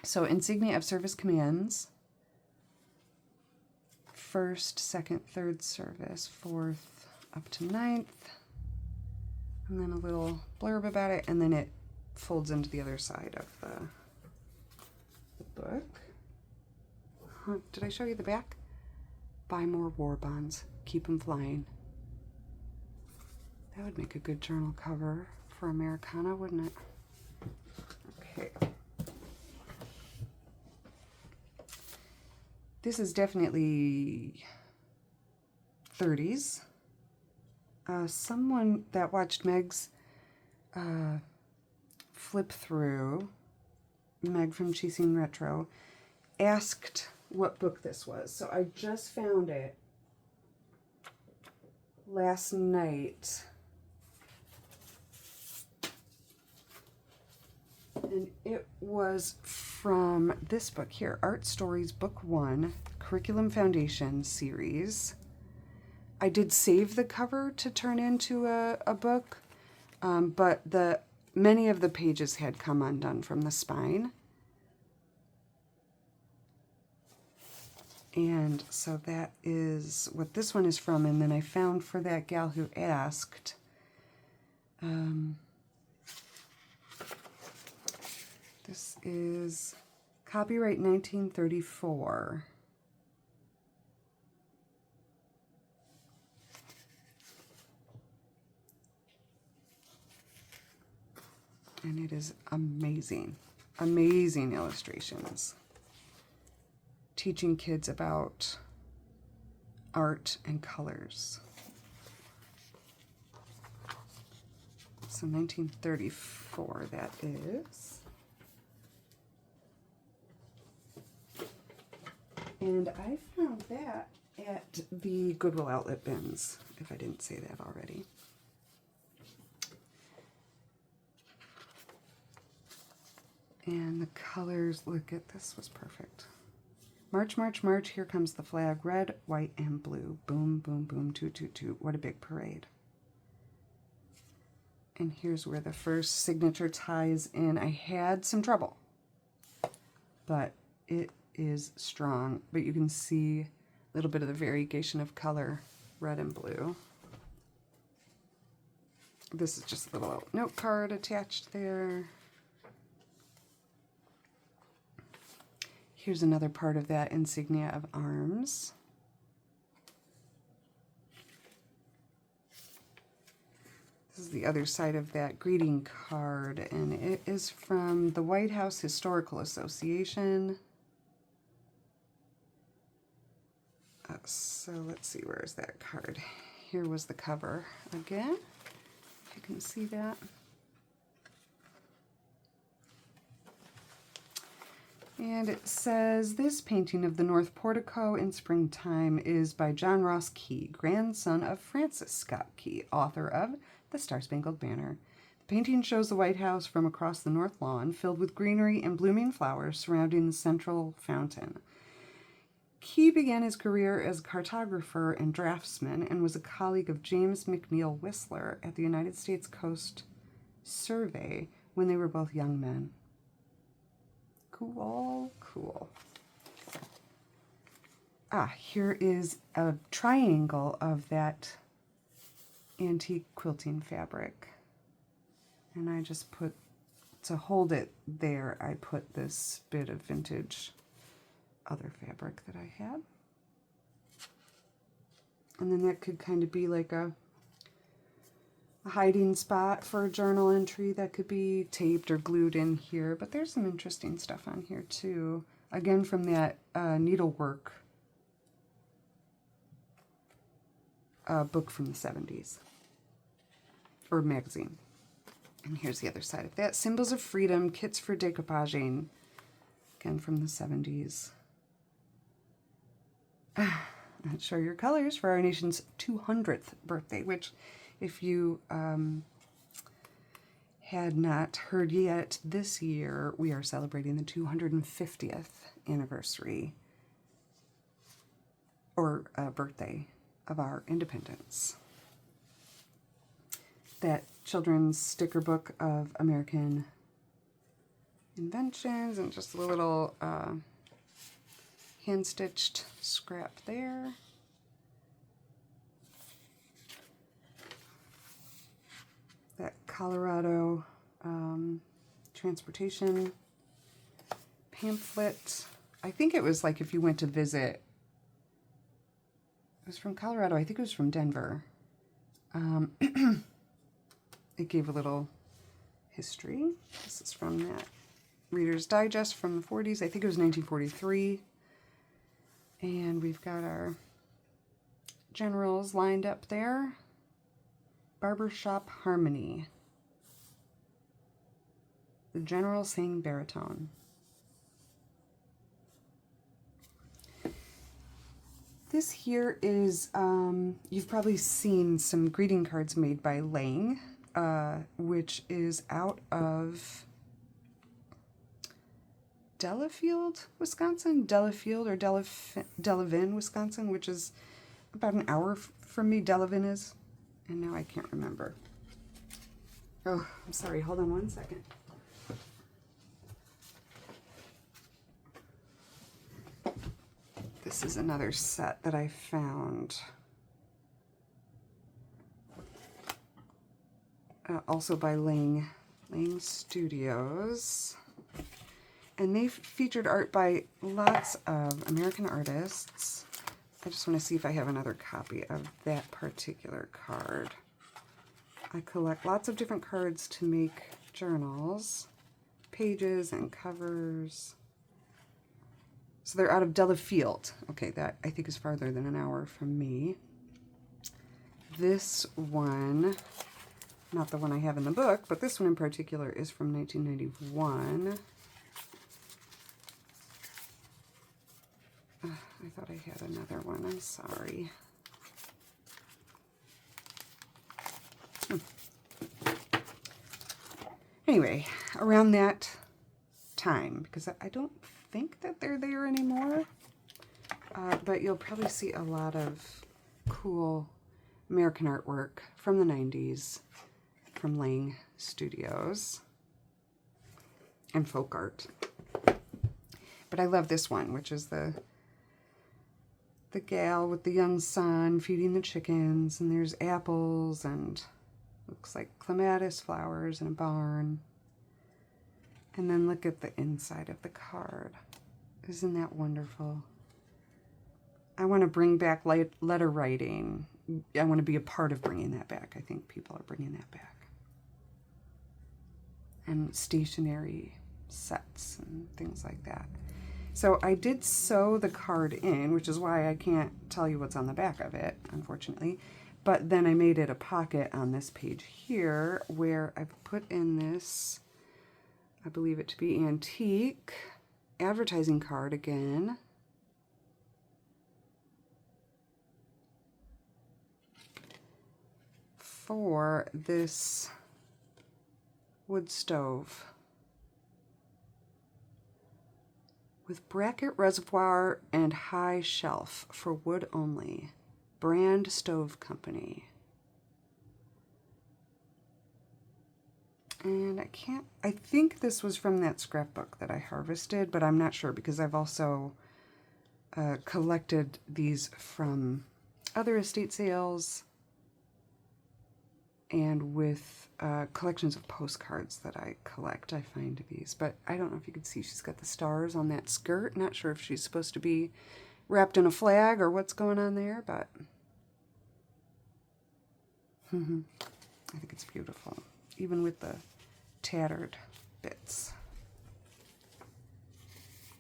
So insignia of service commands. 1st, 2nd, 3rd service, 4th up to 9th. And then a little blurb about it, and then it folds into the other side of the book. Did I show you the back? Buy more war bonds. Keep them flying. That would make a good journal cover for Americana, wouldn't it? Okay. This is definitely 30s. Someone that watched Meg's flip through, Meg from Chasing Retro, asked what book this was. So I just found it last night. And it was from this book here, Art Stories Book 1, Curriculum Foundation series. I did save the cover to turn into a book, but many of the pages had come undone from the spine. And so that is what this one is from. And then I found for that gal who asked, this is copyright 1934. And it is amazing, amazing illustrations. Teaching kids about art and colors. So 1934 that is. And I found that at the Goodwill outlet bins, if I didn't say that already. And the colors, look at this, was perfect. March, march, march, here comes the flag, red, white, and blue. Boom, boom, boom, toot, toot, toot. What a big parade. And here's where the first signature ties in. I had some trouble, but it is strong. But you can see a little bit of the variegation of color, red and blue. This is just a little note card attached there. Here's another part of that insignia of arms. This is the other side of that greeting card, and it is from the White House Historical Association. So let's see, where is that card? Here was the cover again, if you can see that. And it says, this painting of the North Portico in springtime is by John Ross Key, grandson of Francis Scott Key, author of The Star-Spangled Banner. The painting shows the White House from across the North Lawn, filled with greenery and blooming flowers surrounding the central fountain. Key began his career as a cartographer and draftsman and was a colleague of James McNeill Whistler at the United States Coast Survey when they were both young men. Cool, cool. Ah, here is a triangle of that antique quilting fabric. And I just put, to hold it there, I put this bit of vintage other fabric that I had. And then that could kind of be like a hiding spot for a journal entry that could be taped or glued in here. But there's some interesting stuff on here too. Again, from that needlework book from the 70s, or magazine. And here's the other side of that. Symbols of Freedom, Kits for Decoupaging, again from the 70s. Let's show your colors for our nation's 200th birthday, which, if you had not heard yet, this year we are celebrating the 250th anniversary, or birthday, of our independence. That children's sticker book of American inventions, and just a little hand-stitched scrap there. That Colorado transportation pamphlet. I think it was like if you went to visit. It was from Colorado. I think it was from Denver. It gave a little history. This is from that Reader's Digest from the 40s. I think it was 1943. And we've got our generals lined up there. Barbershop Harmony. The general sang baritone. This here is, you've probably seen some greeting cards made by Lang, which is out of Delafield, Wisconsin? Delafield or Delavan, Wisconsin, which is about an hour from me. Delavan is. And now I can't remember. Oh, I'm sorry. Hold on one second. This is another set that I found. Also by Lang Studios. And they featured art by lots of American artists. I just want to see if I have another copy of that particular card. I collect lots of different cards to make journals, pages and covers. So they're out of Delafield. Okay, that I think is farther than an hour from me. This one not the one I have in the book, but this one in particular is from 1991. I thought I had another one. I'm sorry. Anyway, around that time, because I don't think that they're there anymore, but you'll probably see a lot of cool American artwork from the 90s from Lang Studios and folk art. But I love this one, which is the gal with the young son feeding the chickens, and there's apples and looks like clematis flowers in a barn. And then look at the inside of the card. Isn't that wonderful? I want to bring back letter writing. I want to be a part of bringing that back. I think people are bringing that back. And stationery sets and things like that. So I did sew the card in, which is why I can't tell you what's on the back of it, unfortunately. But then I made it a pocket on this page here where I've put in this, I believe it to be antique, advertising card again. For this wood stove. With bracket reservoir and high shelf for wood only. Brand Stove Company. And I think this was from that scrapbook that I harvested, but I'm not sure because I've also collected these from other estate sales and with collections of postcards that I collect. I find these, but I don't know if you can see she's got the stars on that skirt. Not sure if she's supposed to be wrapped in a flag or what's going on there, but I think it's beautiful, even with the tattered bits.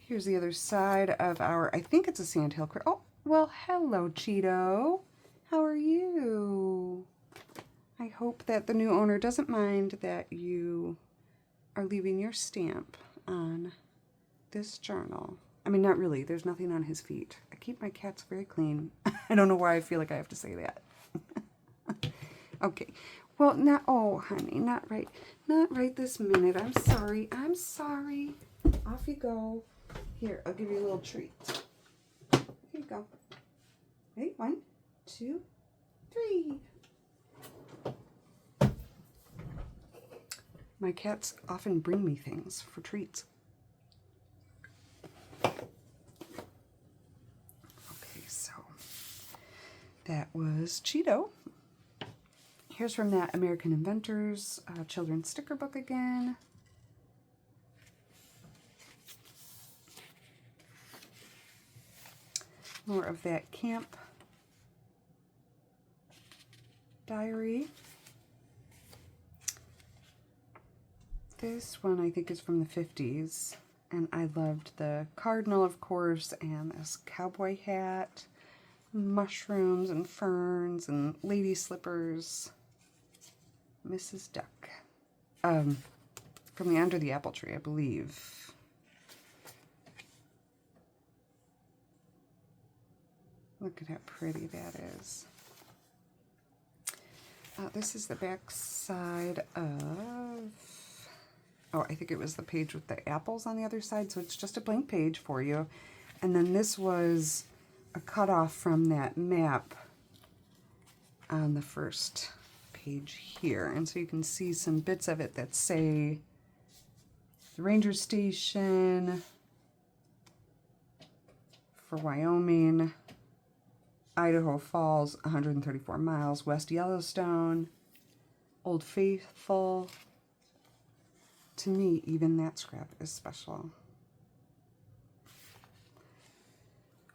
Here's the other side of our, I think it's a sandhill critter. Oh, well, hello, Cheeto. How are you? I hope that the new owner doesn't mind that you are leaving your stamp on this journal. I mean, not really. There's nothing on his feet. I keep my cats very clean. I don't know why I feel like I have to say that. Okay. Well, not, oh, honey, not right. Not right this minute. I'm sorry. I'm sorry. Off you go. Here, I'll give you a little treat. Here you go. Ready? 1, 2, 3. My cats often bring me things for treats. Okay, so that was Cheeto. Here's from that American Inventors children's sticker book again. More of that camp diary. This one I think is from the 50s, and I loved the cardinal, of course, and this cowboy hat, mushrooms and ferns and lady slippers. Mrs. Duck. From the Under the Apple Tree, I believe. Look at how pretty that is. This is the back side of... Oh, I think it was the page with the apples on the other side, so it's just a blank page for you. And then this was a cutoff from that map on the first page here. And so you can see some bits of it that say the ranger station for Wyoming, Idaho Falls, 134 miles, West Yellowstone, Old Faithful. To me, even that scrap is special.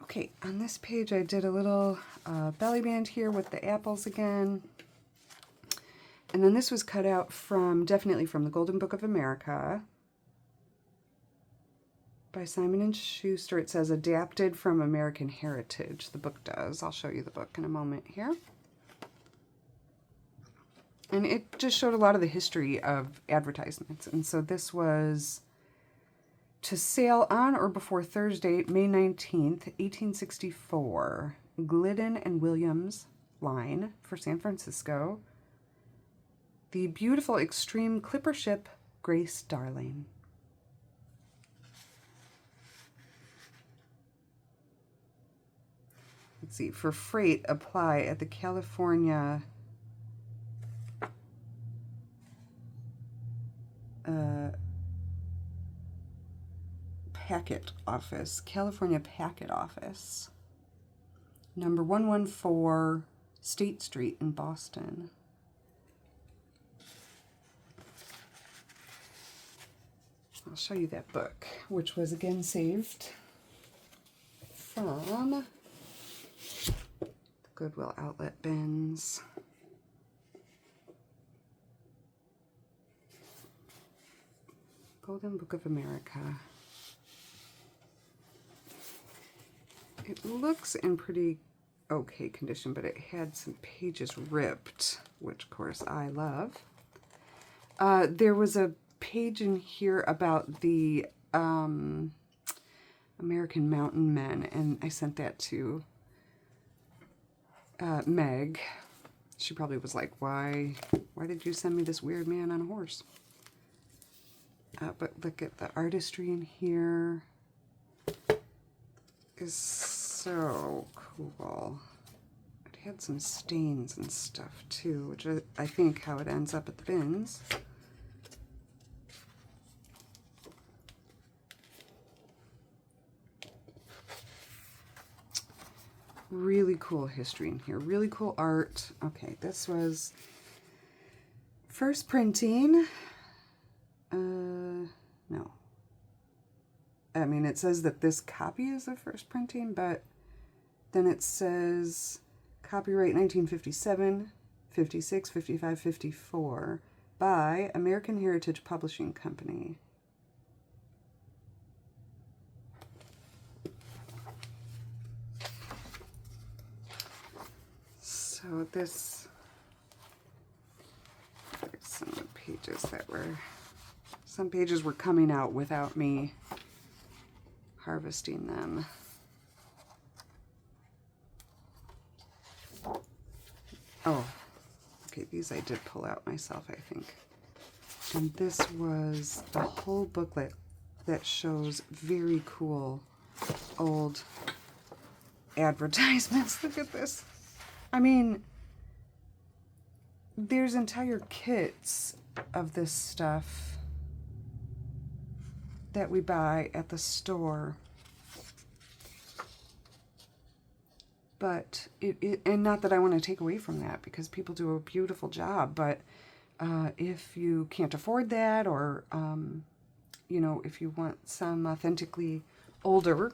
Okay, on this page I did a little belly band here with the apples again. And then this was cut out from, definitely from the Golden Book of America by Simon & Schuster. It says adapted from American Heritage. The book does. I'll show you the book in a moment here. And it just showed a lot of the history of advertisements. And so this was to sale on or before Thursday, May 19th, 1864. Glidden and Williams line for San Francisco. The beautiful extreme clipper ship, Grace Darling. Let's see, for freight, apply at the California Packet Office, California Packet Office, number 114 State Street in Boston. I'll show you that book, which was again saved from the Goodwill outlet bins. Golden Book of America. It looks in pretty okay condition, but it had some pages ripped, which of course I love. There was a page in here about the American Mountain Men, and I sent that to Meg. She probably was like, why did you send me this weird man on a horse? But look at the artistry in here. Is so cool. It had some stains and stuff too, which I think how it ends up at the bins. Really cool history in here. Really cool art. Okay, this was first printing. No. I mean, it says that this copy is the first printing, but then it says copyright 1957, 56, 55, 54 by American Heritage Publishing Company. So this, there's some of the pages that were, some pages were coming out without me harvesting them. Oh, okay, these I did pull out myself, I think. And this was a whole booklet that shows very cool old advertisements. Look at this. I mean, there's entire kits of this stuff that we buy at the store. But and not that I want to take away from that, because people do a beautiful job, but if you can't afford that, or you know, if you want some authentically older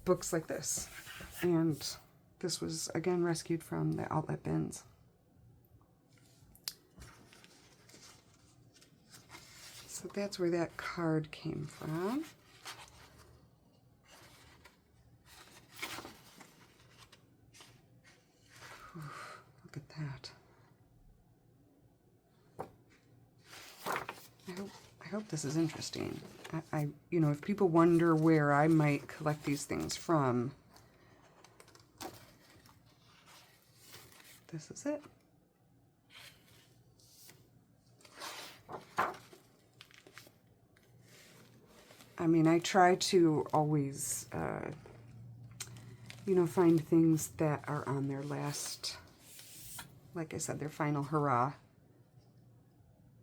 books like this, and this was again rescued from the outlet bins. So that's where that card came from. Whew, look at that. I hope this is interesting. You know, if people wonder where I might collect these things from, this is it. I mean, I try to always, you know, find things that are on their last, like I said, their final hurrah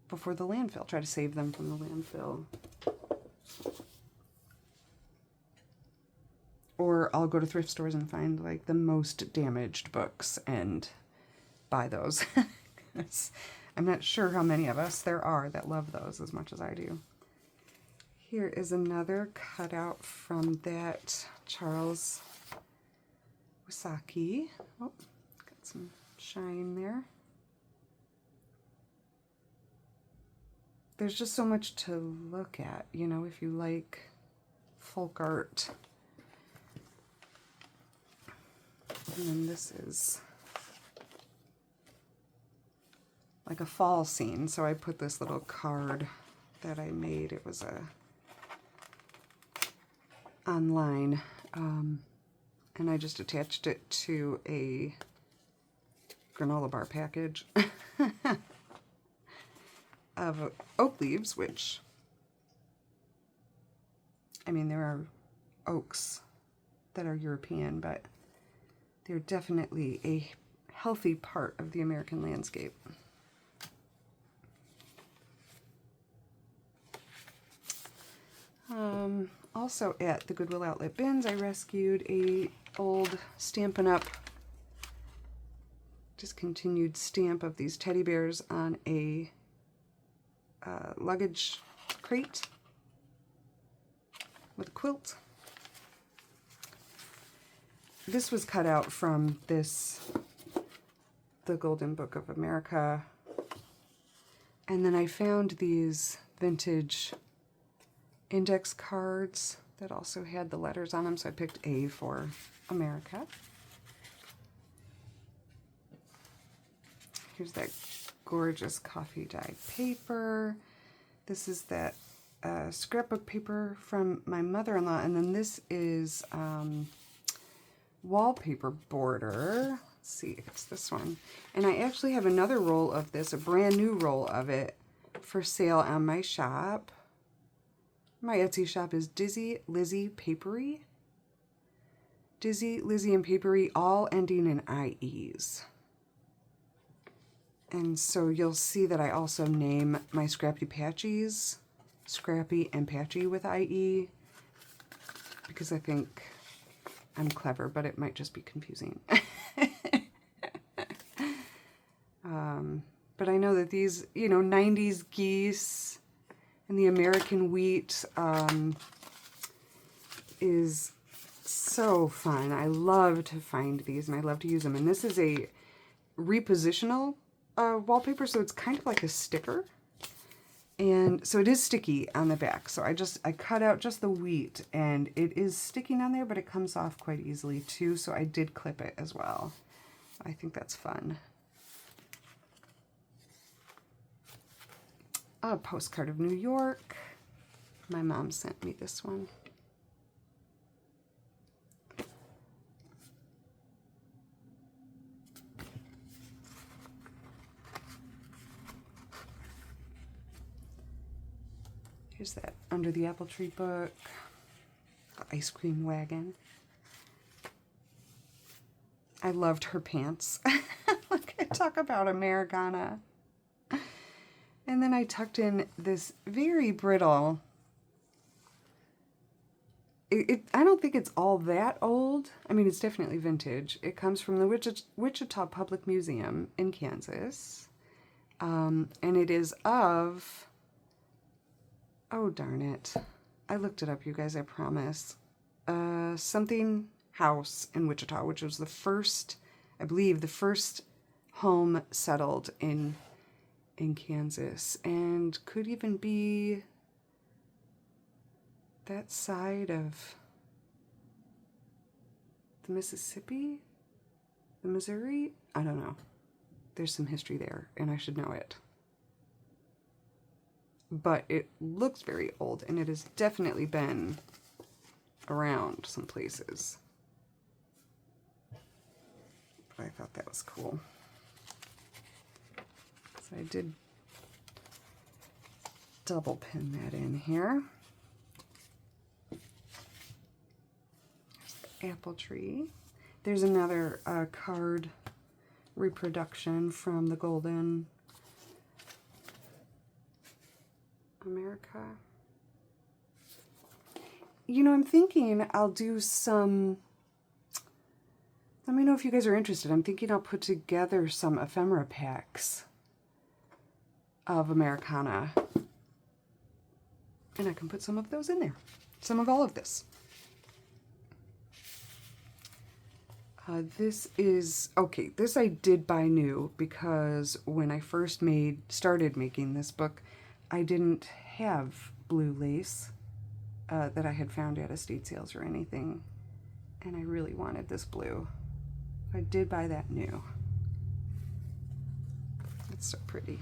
before the landfill. Try to save them from the landfill. Or I'll go to thrift stores and find like the most damaged books and buy those. I'm not sure how many of us there are that love those as much as I do. Here is another cutout from that Charles Wisaki. Oh, got some shine there. There's just so much to look at, you know, if you like folk art. And then this is like a fall scene. So I put this little card that I made. It was online, and I just attached it to a granola bar package of oak leaves, which, I mean, there are oaks that are European, but they're definitely a healthy part of the American landscape. Also at the Goodwill Outlet bins, I rescued a old Stampin' Up! Discontinued stamp of these teddy bears on a luggage crate with a quilt. This was cut out from the Golden Book of America. And then I found these vintage index cards that also had the letters on them, so I picked A for America. Here's that gorgeous coffee dyed paper. This is that scrapbook paper from my mother-in-law, and then this is wallpaper border. Let's see, it's this one. And I actually have another roll of this, a brand new roll of it, for sale on my shop. My Etsy shop is Dizzy, Lizzie, Papery. Dizzy, Lizzie, and Papery, all ending in IEs. And so you'll see that I also name my Scrappy Patchies, Scrappie and Patchie with IE, because I think I'm clever, but it might just be confusing. But I know that these, you know, 90s geese and the American wheat is so fun. I love to find these and I love to use them. And this is a repositional wallpaper, so it's kind of like a sticker. And so it is sticky on the back. So I cut out just the wheat and it is sticking on there, but it comes off quite easily too. So I did clip it as well. I think that's fun. A postcard of New York. My mom sent me this one. Here's that Under the Apple Tree book. The ice cream wagon. I loved her pants. Look, talk about Americana. And then I tucked in this very brittle, I don't think it's all that old. I mean, it's definitely vintage. It comes from the Wichita Public Museum in Kansas. And it is of, oh darn it, I looked it up, you guys, I promise. Something house in Wichita, which was the first, I believe, the first home settled in Kansas, and could even be that side of the Mississippi, the Missouri, I don't know. There's some history there, and I should know it. But it looks very old, and it has definitely been around some places. But I thought that was cool. So I did double pin that in here. There's the apple tree. There's another card reproduction from the Golden America. You know, I'm thinking I'll do some, let me know if you guys are interested. I'm thinking I'll put together some ephemera packs of Americana. And I can put some of those in there. Some of all of this. This is, okay, this I did buy new because when I first started making this book, I didn't have blue lace that I had found at estate sales or anything. And I really wanted this blue. I did buy that new. It's so pretty.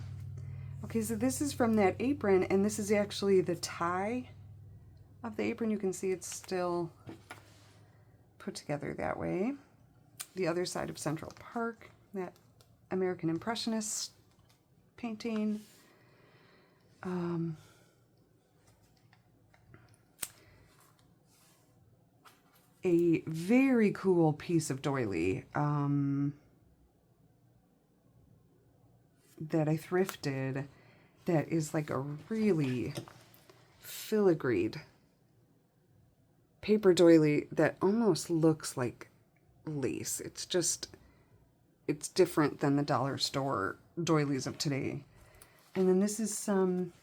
Okay, so this is from that apron, and this is actually the tie of the apron. You can see it's still put together that way. The other side of Central Park, that American Impressionist painting. A very cool piece of doily that I thrifted that is like a really filigreed paper doily that almost looks like lace. It's just, it's different than the dollar store doilies of today. And then this is some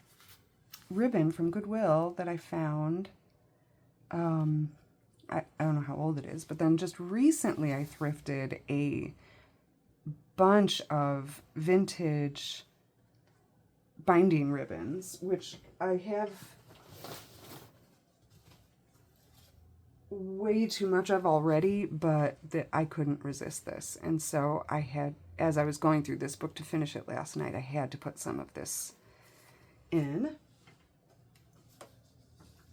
ribbon from Goodwill that I found. I don't know how old it is, but then just recently I thrifted a bunch of vintage binding ribbons, which I have way too much of already, but that I couldn't resist this. And so I had, as I was going through this book to finish it last night, I had to put some of this in.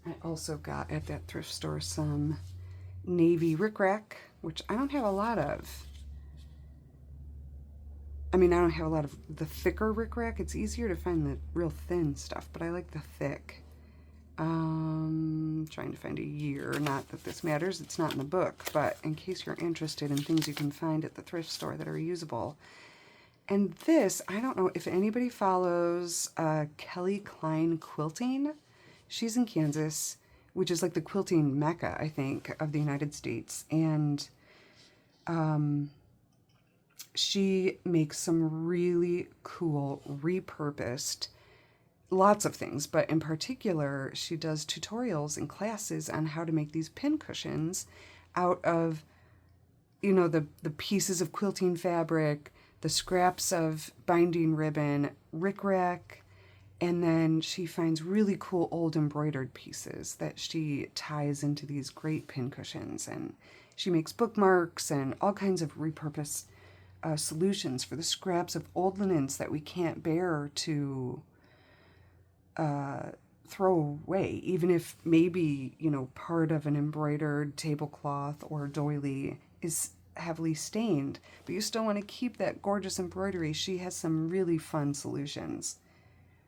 I also got at that thrift store some navy rickrack, which I don't have a lot of. I mean, I don't have a lot of the thicker rickrack. It's easier to find the real thin stuff, but I like the thick. Trying to find a year. Not that this matters. It's not in the book, but in case you're interested in things you can find at the thrift store that are usable. And this, I don't know if anybody follows Kelly Klein Quilting. She's in Kansas, which is like the quilting mecca, I think, of the United States. And she makes some really cool repurposed, lots of things, but in particular, she does tutorials and classes on how to make these pin cushions out of, you know, the pieces of quilting fabric, the scraps of binding ribbon, rickrack, and then she finds really cool old embroidered pieces that she ties into these great pin cushions. And she makes bookmarks and all kinds of repurposed solutions for the scraps of old linens that we can't bear to throw away, even if maybe, you know, part of an embroidered tablecloth or doily is heavily stained, but you still want to keep that gorgeous embroidery. She has some really fun solutions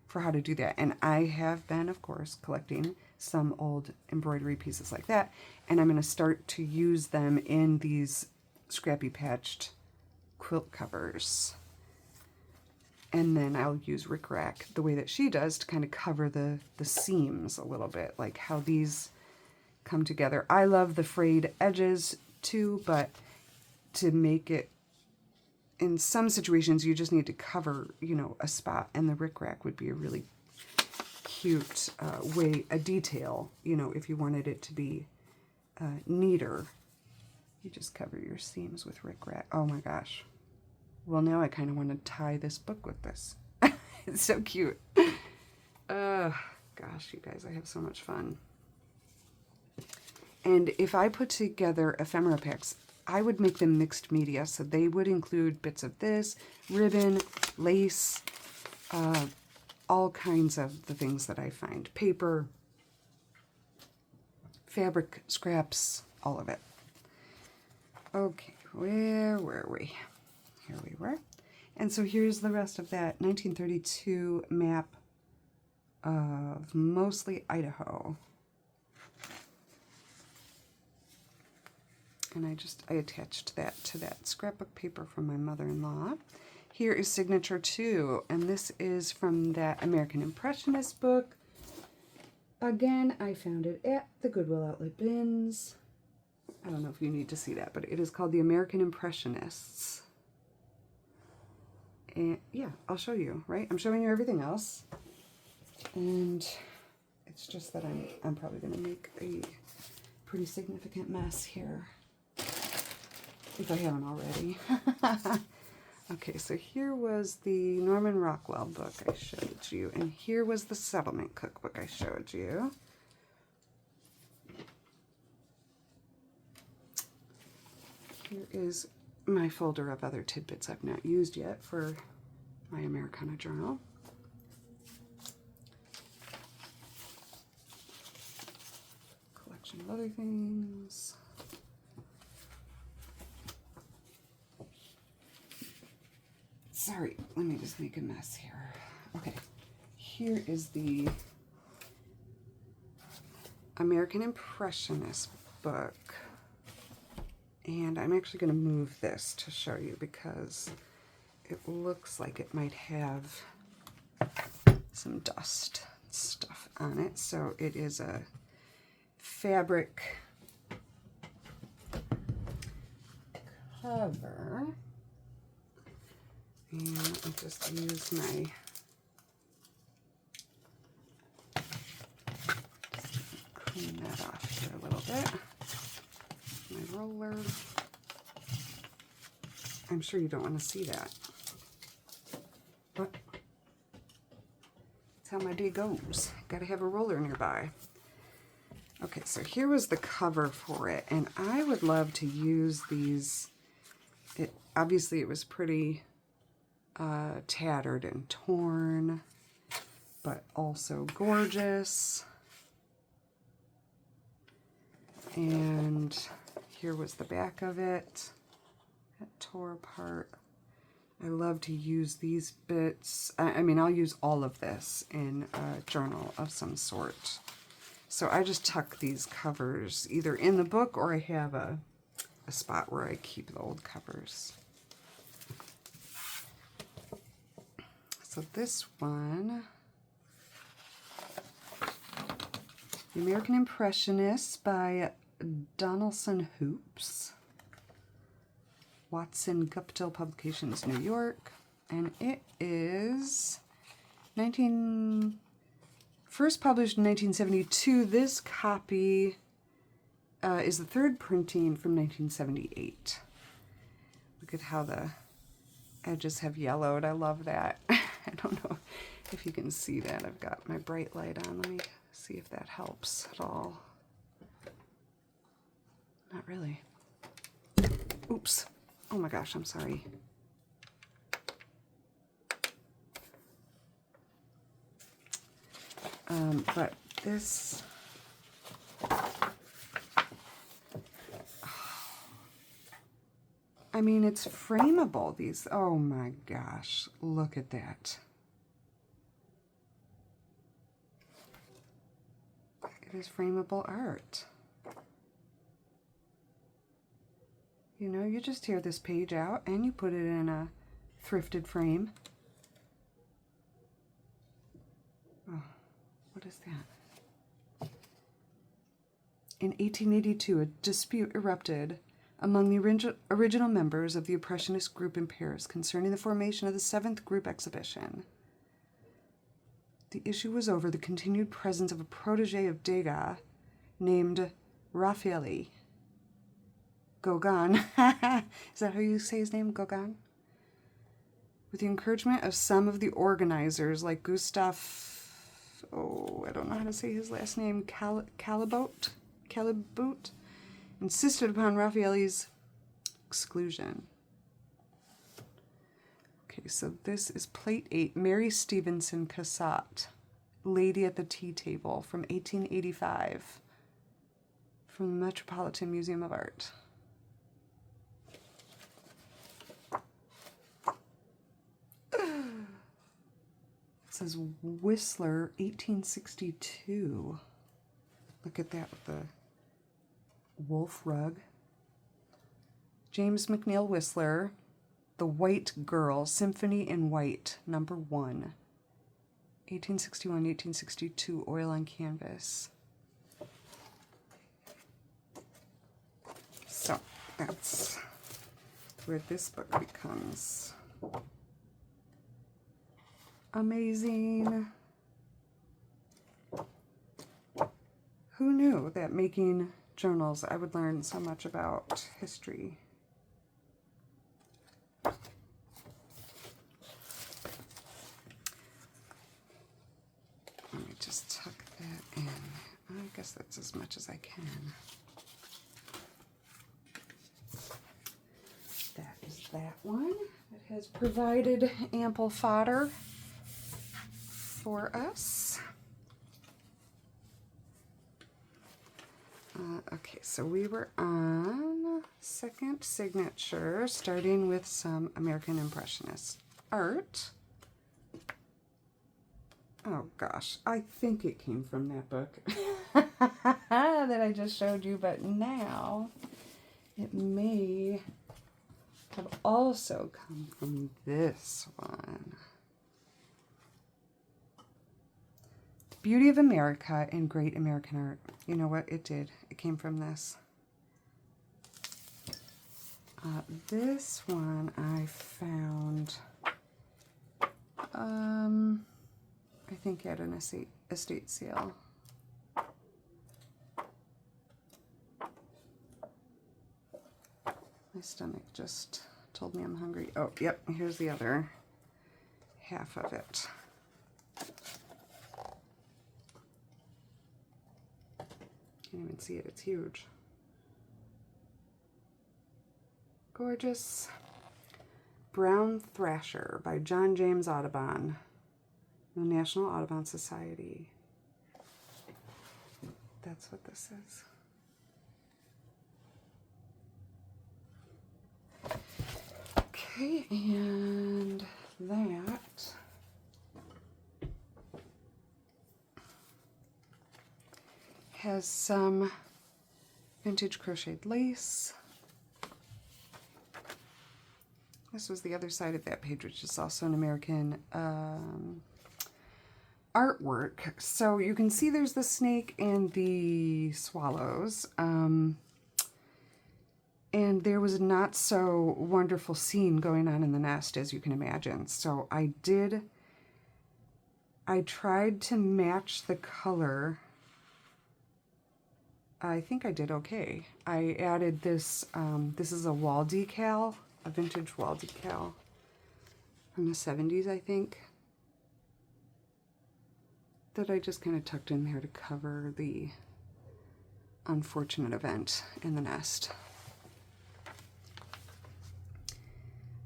for how to do that. And I have been, of course, collecting some old embroidery pieces like that, and I'm going to start to use them in these scrappy patched quilt covers. And then I'll use rickrack the way that she does to kind of cover the seams a little bit, like how these come together. I love the frayed edges too, but to make it, in some situations you just need to cover, you know, a spot, and the rickrack would be a really cute way, a detail, you know, if you wanted it to be neater. You just cover your seams with rickrack. Oh my gosh. Well, now I kind of want to tie this book with this. It's so cute. Gosh, you guys, I have so much fun. And if I put together ephemera packs, I would make them mixed media. So they would include bits of this, ribbon, lace, all kinds of the things that I find. Paper, fabric scraps, all of it. Okay, where were we? Here we were. And so here's the rest of that 1932 map of mostly Idaho. And I attached that to that scrapbook paper from my mother-in-law. Here is Signature 2, and this is from that American Impressionist book. Again, I found it at the Goodwill Outlet bins. I don't know if you need to see that, but it is called The American Impressionists. And yeah, I'll show you, right? I'm showing you everything else. And it's just that I'm probably going to make a pretty significant mess here, if I haven't already. Okay, so here was the Norman Rockwell book I showed you, and here was the Settlement Cookbook I showed you. Here is my folder of other tidbits I've not used yet for my Americana journal. Collection of other things. Sorry, let me just make a mess here. Okay, here is the American Impressionist book. And I'm actually going to move this to show you because it looks like it might have some dust stuff on it. So it is a fabric cover. And I'll just use my clean that off here a little bit. My roller. I'm sure you don't want to see that. But that's how my day goes. Gotta have a roller nearby. Okay, so here was the cover for it, and I would love to use these. Obviously it was pretty tattered and torn, but also gorgeous. And here was the back of it. It tore apart. I love to use these bits. I mean, I'll use all of this in a journal of some sort. So I just tuck these covers either in the book, or I have a spot where I keep the old covers. So this one, The American Impressionists by Donaldson Hoops, Watson Guptill Publications, New York, and it is first published in 1972. This copy is the third printing from 1978. Look at how the edges have yellowed. I love that. I don't know if you can see that. I've got my bright light on. Let me see if that helps at all. Not really. Oops. Oh my gosh, I'm sorry. But this, I mean, it's frameable. These, oh my gosh, look at that. It is frameable art. You know, you just tear this page out and you put it in a thrifted frame. Oh, what is that? In 1882, a dispute erupted among the original members of the Impressionist group in Paris concerning the formation of the 7th group exhibition. The issue was over the continued presence of a protege of Degas named Raffaele Gauguin. Is that how you say his name, Gauguin? With the encouragement of some of the organizers like Gustave, oh, I don't know how to say his last name, Caillebotte, insisted upon Raffaele's exclusion. Okay, so this is plate 8, Mary Stevenson Cassatt, Lady at the Tea Table, from 1885, from the Metropolitan Museum of Art. It says Whistler, 1862. Look at that with the wolf rug. James McNeill Whistler, The White Girl, Symphony in White, number 1. 1861, 1862, oil on canvas. So that's where this book becomes amazing. Who knew that making journals I would learn so much about history? Let me just tuck that in. I guess that's as much as I can. That is that one. It has provided ample fodder for us. Okay, so we were on second signature, starting with some American Impressionist art. Oh gosh, I think it came from that book that I just showed you, but now it may have also come from this one. Beauty of America and Great American Art. You know what? It did. It came from this. This one I found, I think at an estate sale. My stomach just told me I'm hungry. Oh, yep, here's the other half of it. Can't even see it, it's huge. Gorgeous. Brown Thrasher by John James Audubon, the National Audubon Society. That's what this is. Okay, and that has some vintage crocheted lace. This was the other side of that page, which is also an American artwork. So you can see there's the snake and the swallows. And there was a not so wonderful scene going on in the nest, as you can imagine. So I tried to match the color. I think I did okay. I added this, this is a wall decal, a vintage wall decal from the 70s, I think, that I just kind of tucked in there to cover the unfortunate event in the nest.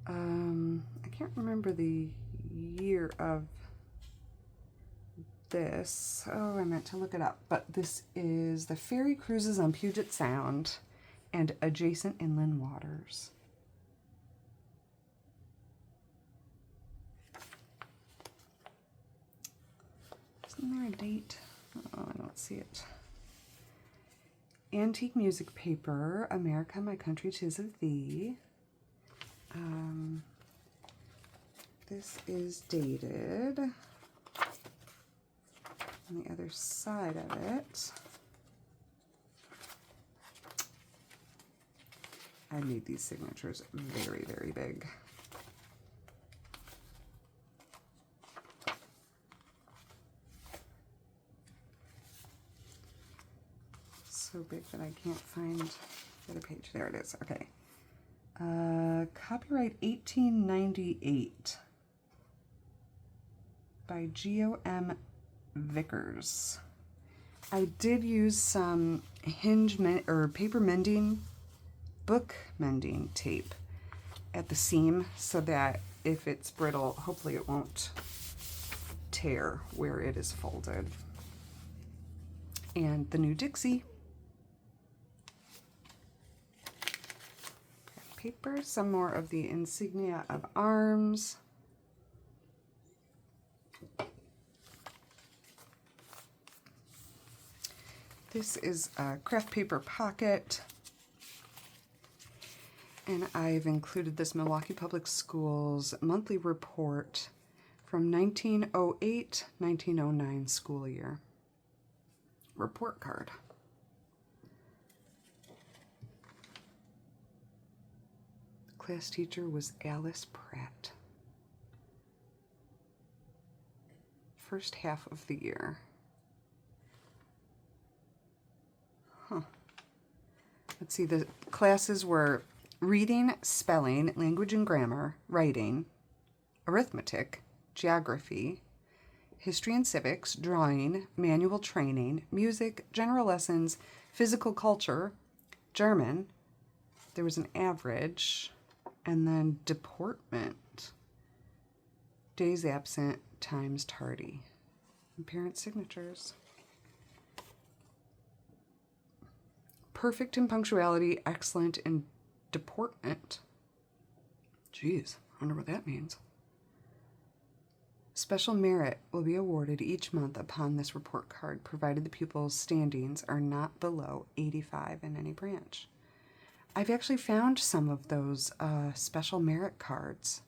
I can't remember the year of this. Oh, I meant to look it up, but this is The Ferry Cruises on Puget Sound and Adjacent Inland Waters. Isn't there a date? Oh, I don't see it. Antique music paper, America, My Country, 'Tis of Thee. This is dated. On the other side of it, I made these signatures very, very big. So big that I can't find the other page. There it is. Okay. Copyright 1898 by Geo.M. Vickers. I did use some paper mending, book mending tape at the seam so that if it's brittle, hopefully it won't tear where it is folded. And the new Dixie. Paper, some more of the insignia of arms. This is a craft paper pocket, and I've included this Milwaukee Public Schools monthly report from 1908-1909 school year. Report card. The class teacher was Alice Pratt. First half of the year. Huh. Let's see, the classes were reading, spelling, language and grammar, writing, arithmetic, geography, history and civics, drawing, manual training, music, general lessons, physical culture, German. There was an average, and then deportment. Days absent, times tardy. And parent signatures. Perfect in punctuality, excellent in deportment. Jeez, I wonder what that means. Special merit will be awarded each month upon this report card, provided the pupil's standings are not below 85 in any branch. I've actually found some of those special merit cards.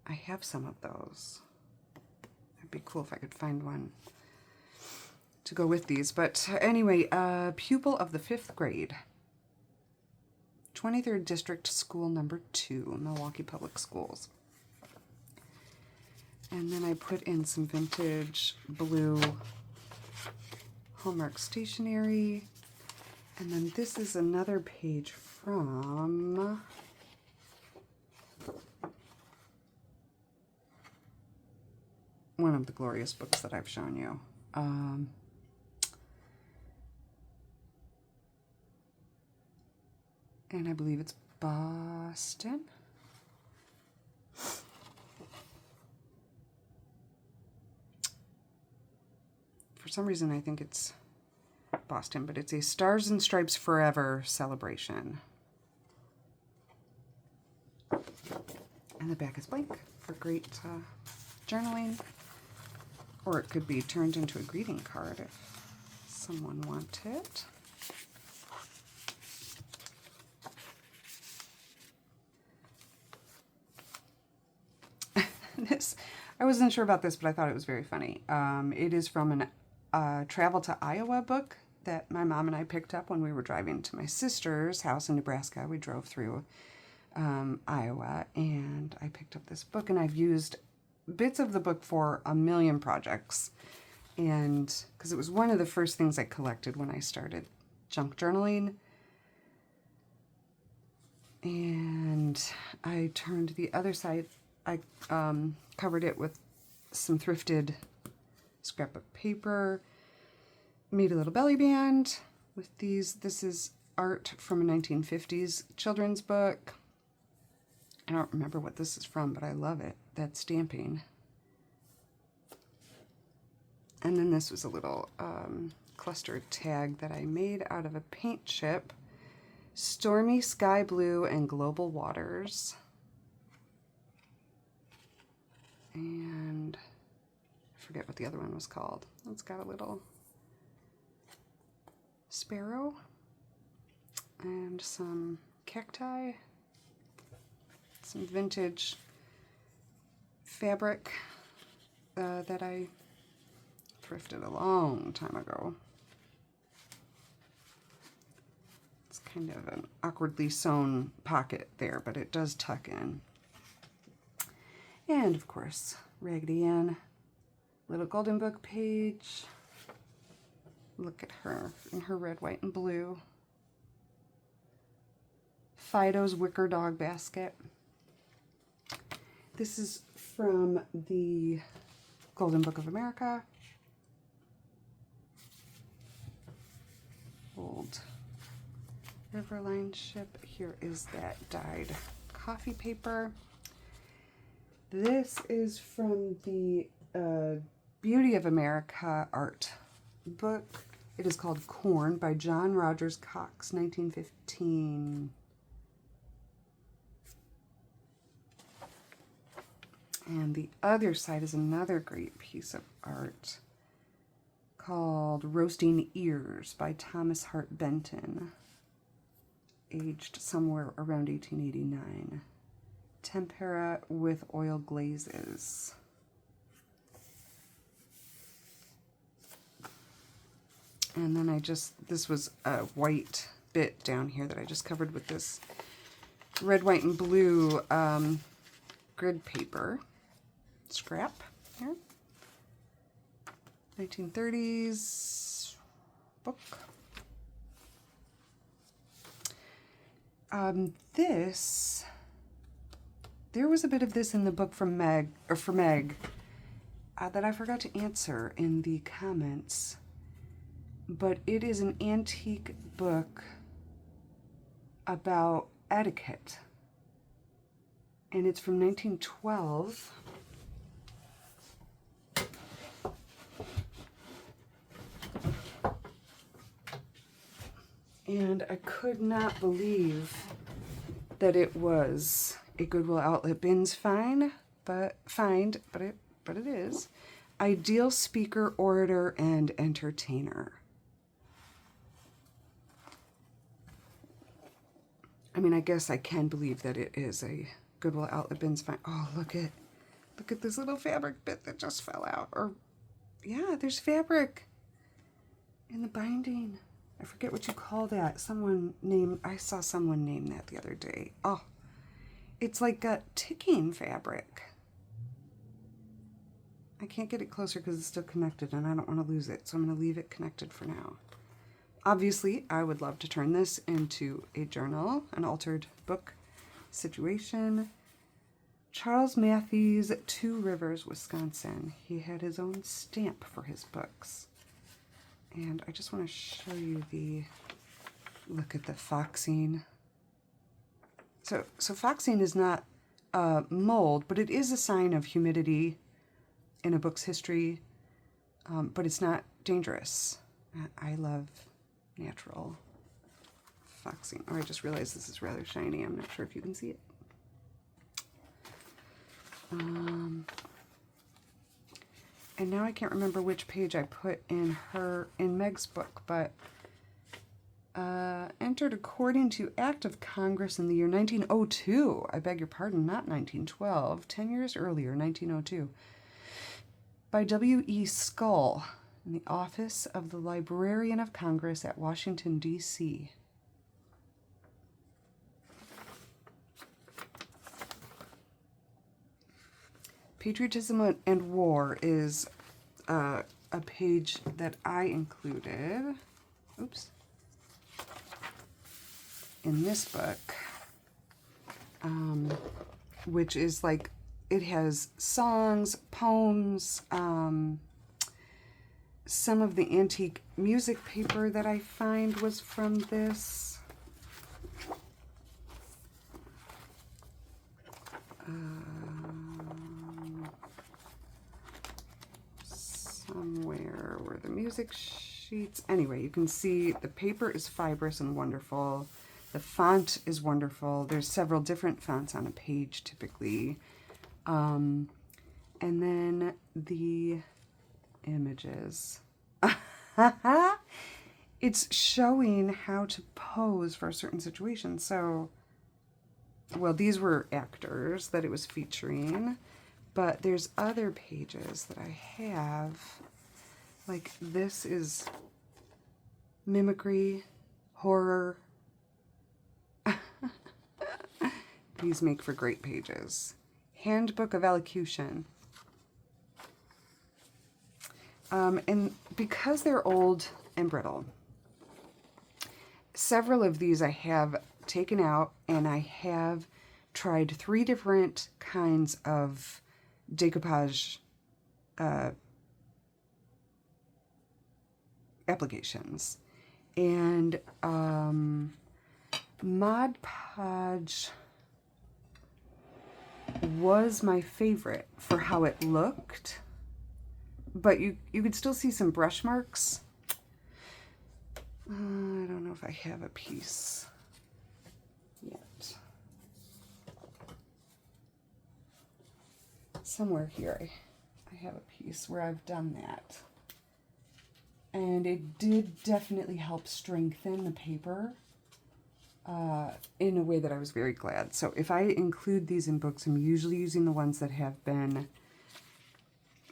I have some of those. It'd be cool if I could find one to go with these. But anyway, pupil of the 5th grade. 23rd District School Number 2, Milwaukee Public Schools. And then I put in some vintage blue Hallmark stationery. And then this is another page from one of the glorious books that I've shown you. And I believe it's Boston. For some reason, I think it's Boston, but it's a Stars and Stripes Forever celebration. And the back is blank for great journaling. Or it could be turned into a greeting card if someone wanted. This, I wasn't sure about this, but I thought it was very funny. It is from a Travel to Iowa book that my mom and I picked up when we were driving to my sister's house in Nebraska. We drove through Iowa, and I picked up this book, and I've used bits of the book for a million projects. And because it was one of the first things I collected when I started junk journaling. And I turned the other side. I covered it with some thrifted scrapbook paper, made a little belly band with these. This is art from a 1950s children's book. I don't remember what this is from, but I love it, that stamping. And then this was a little cluster tag that I made out of a paint chip. Stormy Sky Blue and Global Waters. And I forget what the other one was called. It's got a little sparrow and some cacti, some vintage fabric that I thrifted a long time ago. It's kind of an awkwardly sewn pocket there, but it does tuck in. And of course, Raggedy Ann, little golden book page. Look at her in her red, white, and blue. Fido's wicker dog basket. This is from the Golden Book of America. Old Riverline ship. Here is that dyed coffee paper. This is from the Beauty of America art book. It is called Corn by John Rogers Cox, 1915. And the other side is another great piece of art called Roasting Ears by Thomas Hart Benton, aged somewhere around 1889. Tempera with oil glazes. And then this was a white bit down here that I just covered with this red, white, and blue grid paper. Scrap here. 1930s book. There was a bit of this in the book from Meg, that I forgot to answer in the comments. But it is an antique book about etiquette. and it's from 1912. And I could not believe that it was a Goodwill Outlet Bins find, but it is. Ideal speaker, orator, and entertainer. I mean, I guess I can believe that it is a Goodwill Outlet Bins find. Oh, look at this little fabric bit that just fell out. Or, yeah, there's fabric in the binding. I forget what you call that. I saw someone name that the other day. Oh, it's like a ticking fabric. I can't get it closer because it's still connected and I don't want to lose it. So I'm going to leave it connected for now. Obviously, I would love to turn this into a journal, an altered book situation. Charles Matthews, Two Rivers, Wisconsin. He had his own stamp for his books. And I just want to show you look at the foxing. So foxing is not mold, but it is a sign of humidity in a book's history, but it's not dangerous. I love natural foxing. Oh, I just realized this is rather shiny. I'm not sure if you can see it. And now I can't remember which page I put in Meg's book, but entered according to Act of Congress in the year 1902. I beg your pardon, not 1912. 10 years earlier, 1902. By W.E. Skull in the office of the Librarian of Congress at Washington, D.C. Patriotism and War is a page that I included, in this book, which is like, it has songs, poems, some of the antique music paper that I find was from this. Somewhere were the music sheets. Anyway, you can see the paper is fibrous and wonderful. The font is wonderful. There's several different fonts on a page typically. And then the images. It's showing how to pose for a certain situation. So, well, these were actors that it was featuring, but there's other pages that I have. Like this is mimicry, horror. These make for great pages. Handbook of Elocution. And because they're old and brittle, several of these I have taken out, and I have tried 3 different kinds of decoupage applications. And Mod Podge was my favorite for how it looked, but you could still see some brush marks. I don't know if I have a piece yet. Somewhere here I have a piece where I've done that. And it did definitely help strengthen the paper in a way that I was very glad. So if I include these in books, I'm usually using the ones that have been,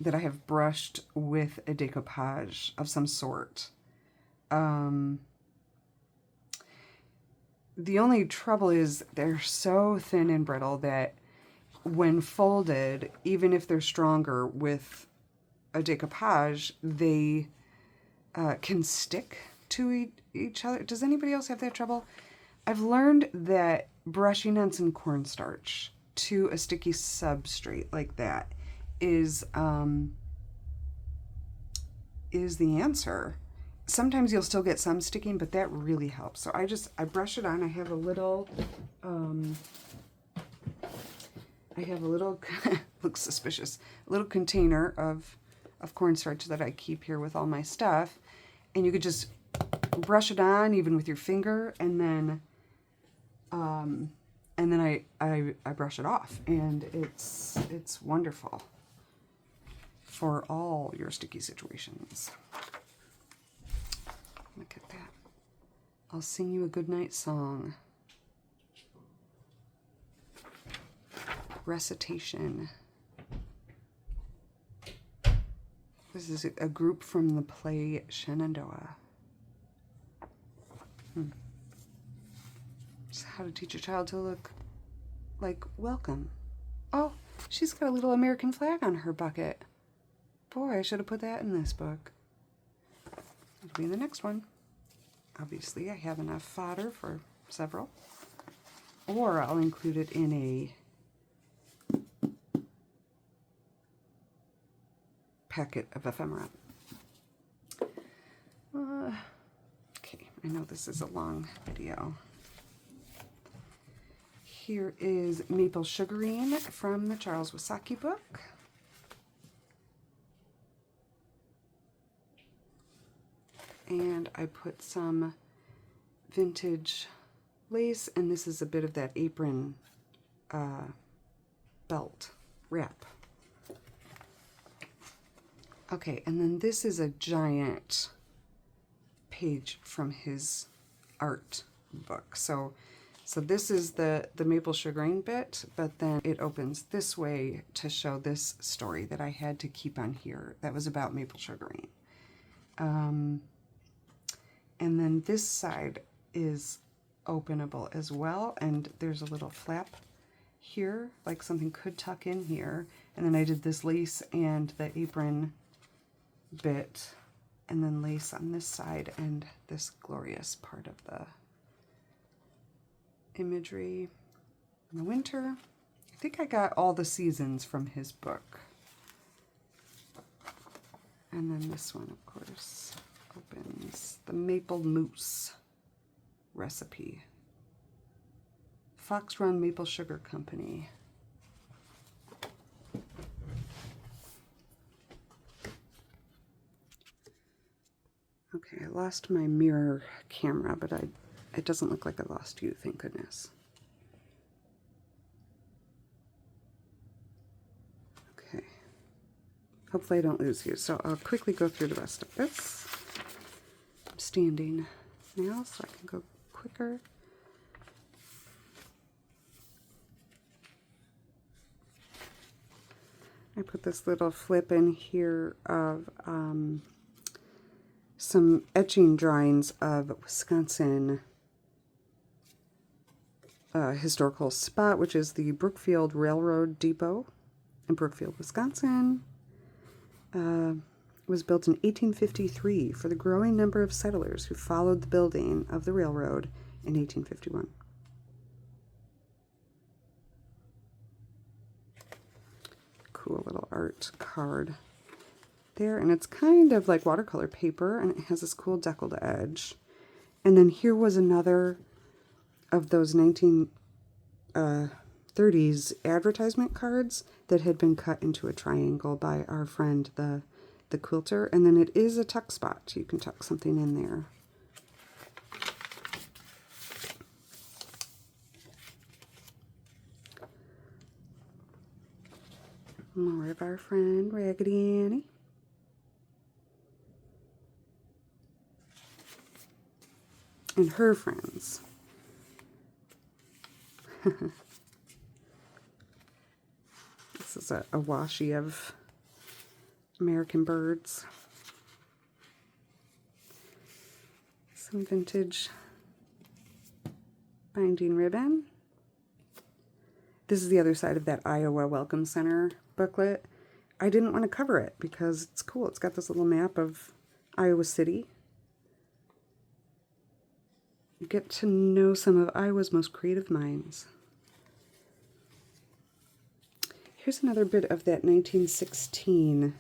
that I have brushed with a decoupage of some sort. The only trouble is they're so thin and brittle that when folded, even if they're stronger with a decoupage, they can stick to each other. Does anybody else have that trouble? I've learned that brushing on some cornstarch to a sticky substrate like that is the answer. Sometimes you'll still get some sticking, but that really helps. So I brush it on. I have a little I have a little, looks suspicious, a little container of cornstarch that I keep here with all my stuff. And you could just brush it on even with your finger, and then I brush it off, and it's wonderful for all your sticky situations. Look at that. I'll sing you a goodnight song. Recitation. This is a group from the play Shenandoah. It's how to teach a child to look like welcome. Oh, she's got a little American flag on her bucket. Boy, I should have put that in this book. It'll be in the next one. Obviously, I have enough fodder for several. Or I'll include it in a packet of ephemera. Okay, I know this is a long video. Here is maple sugarine from the Charles Wasaki book. And I put some vintage lace, and this is a bit of that apron belt wrap. Okay, and then this is a giant page from his art book. So this is the maple sugaring bit, but then it opens this way to show this story that I had to keep on here that was about maple sugaring. And then this side is openable as well, and there's a little flap here, like something could tuck in here. And then I did this lace and the apron bit, and then lace on this side, and this glorious part of the imagery in the winter. I think I got all the seasons from his book. And then this one, of course, opens the maple mousse recipe. Fox Run Maple Sugar Company. Okay, I lost my mirror camera, but it doesn't look like I lost you, thank goodness. Okay. Hopefully I don't lose you, so I'll quickly go through the rest of this. I'm standing now, so I can go quicker. I put this little flip in here of some etching drawings of Wisconsin historical spot, which is the Brookfield Railroad Depot in Brookfield, Wisconsin. It was built in 1853 for the growing number of settlers who followed the building of the railroad in 1851. Cool little art card there, and it's kind of like watercolor paper, and it has this cool deckled edge. And then here was another of those 1930s advertisement cards that had been cut into a triangle by our friend the quilter, and then it is a tuck spot. You can tuck something in there. More of our friend Raggedy Annie. And her friends. This is a washi of American birds. Some vintage binding ribbon. This is the other side of that Iowa Welcome Center booklet. I didn't want to cover it because it's cool. It's got this little map of Iowa City. You get to know some of Iowa's most creative minds. Here's another bit of that 1916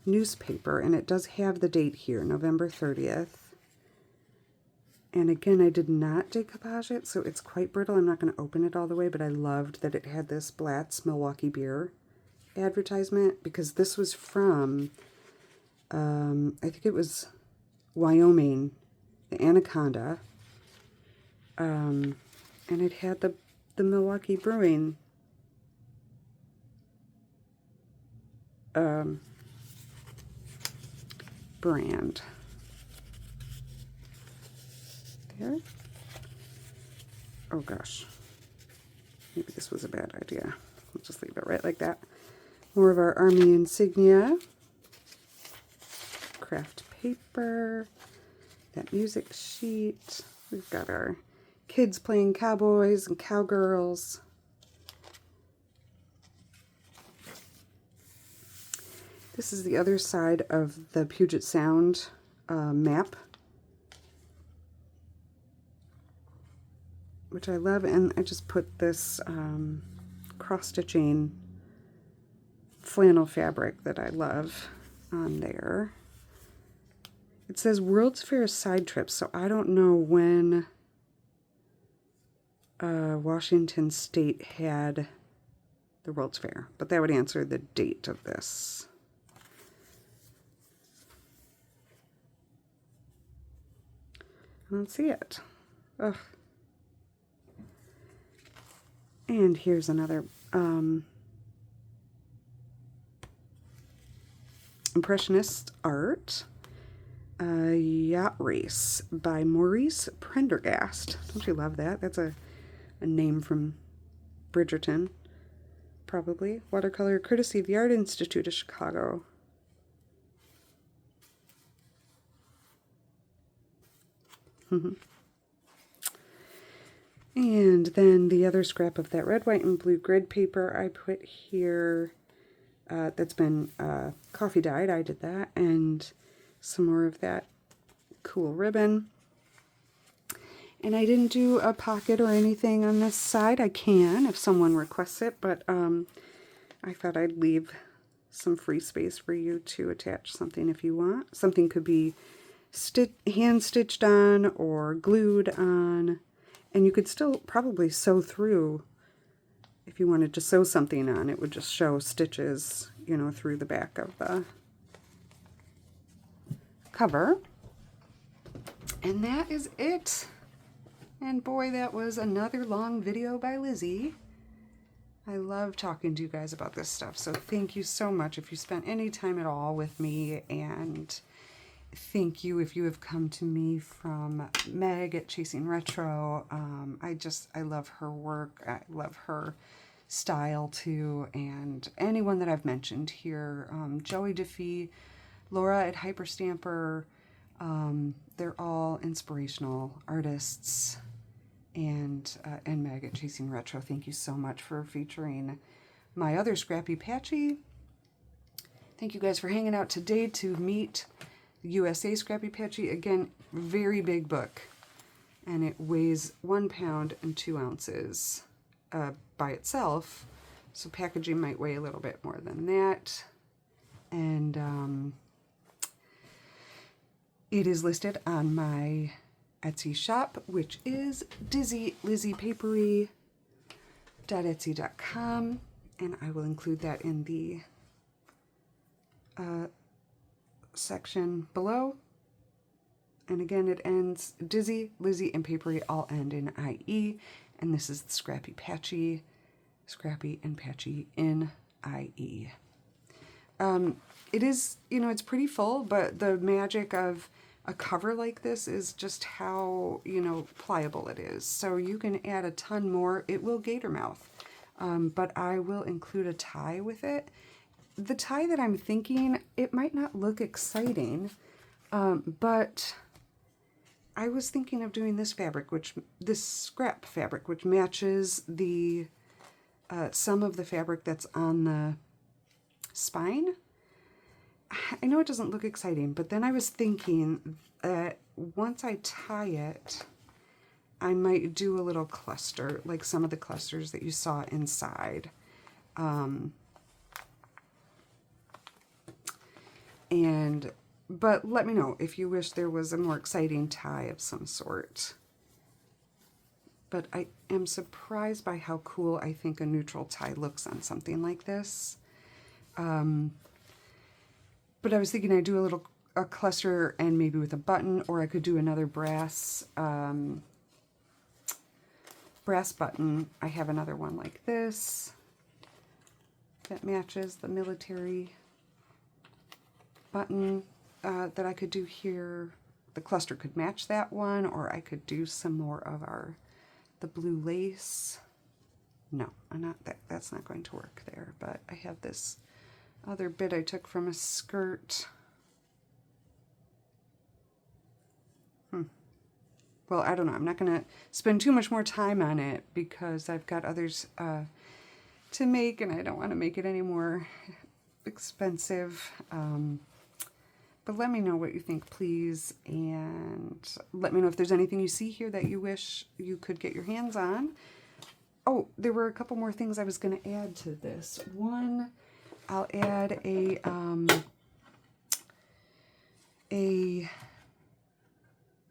newspaper, and it does have the date here, November 30th. And again, I did not decoupage it, so it's quite brittle. I'm not going to open it all the way, but I loved that it had this Blatz Milwaukee beer advertisement, because this was from, I think it was Wyoming, the Anaconda. And it had the Milwaukee Brewing brand. There. Oh gosh. Maybe this was a bad idea. We'll just leave it right like that. More of our Army insignia. Craft paper. That music sheet. We've got our kids playing cowboys and cowgirls. This is the other side of the Puget Sound map, which I love, and I just put this cross-stitching flannel fabric that I love on there. It says World's Fair side trips, so I don't know when Washington State had the World's Fair, but that would answer the date of this. I don't see it. Ugh. And here's another Impressionist art. Yacht Race by Maurice Prendergast. Don't you love that? That's a name from Bridgerton, probably. Watercolor courtesy of the Art Institute of Chicago. And then the other scrap of that red, white, and blue grid paper I put here, that's been coffee dyed. I did that. And some more of that cool ribbon. And I didn't do a pocket or anything on this side. I can if someone requests it, but I thought I'd leave some free space for you to attach something if you want. Something could be hand stitched on or glued on, and you could still probably sew through. If you wanted to sew something on, it would just show stitches, you know, through the back of the cover. And that is it. And boy, that was another long video by Lizzie. I love talking to you guys about this stuff, so thank you so much if you spent any time at all with me, and thank you if you have come to me from Meg at Chasing Retro. I love her work. I love her style too, and anyone that I've mentioned here, Joey Diffie, Laura at Hyperstamper, they're all inspirational artists, and Meg at Chasing Retro. Thank you so much for featuring my other Scrappie Patchie. Thank you guys for hanging out today to meet USA Scrappie Patchie. Again, very big book, and it weighs 1 pound and 2 ounces by itself, so packaging might weigh a little bit more than that. And it is listed on my Etsy shop, which is lizziepapery.etsy.com, and I will include that in the section below. And again, it ends Dizzy, Lizzie, and Papery all end in IE, and this is the Scrappie Patchie, Scrappie and Patchie in IE. It is, you know, it's pretty full, but the magic of a cover like this is just how, you know, pliable it is. So you can add a ton more. It will gator mouth, but I will include a tie with it. The tie that I'm thinking, it might not look exciting, but I was thinking of doing this fabric, this scrap fabric, which matches the some of the fabric that's on the spine. I know it doesn't look exciting, but then I was thinking that once I tie it, I might do a little cluster, like some of the clusters that you saw inside. And But let me know if you wish there was a more exciting tie of some sort. But I am surprised by how cool I think a neutral tie looks on something like this. But I was thinking I'd do a cluster and maybe with a button, or I could do another brass button. I have another one like this that matches the military button that I could do here. The cluster could match that one, or I could do some more of the blue lace. No, that's not going to work there, but I have this other bit I took from a skirt. Well, I don't know. I'm not going to spend too much more time on it because I've got others to make, and I don't want to make it any more expensive. But let me know what you think, please, and let me know if there's anything you see here that you wish you could get your hands on. Oh, there were a couple more things I was going to add to this. One, I'll add a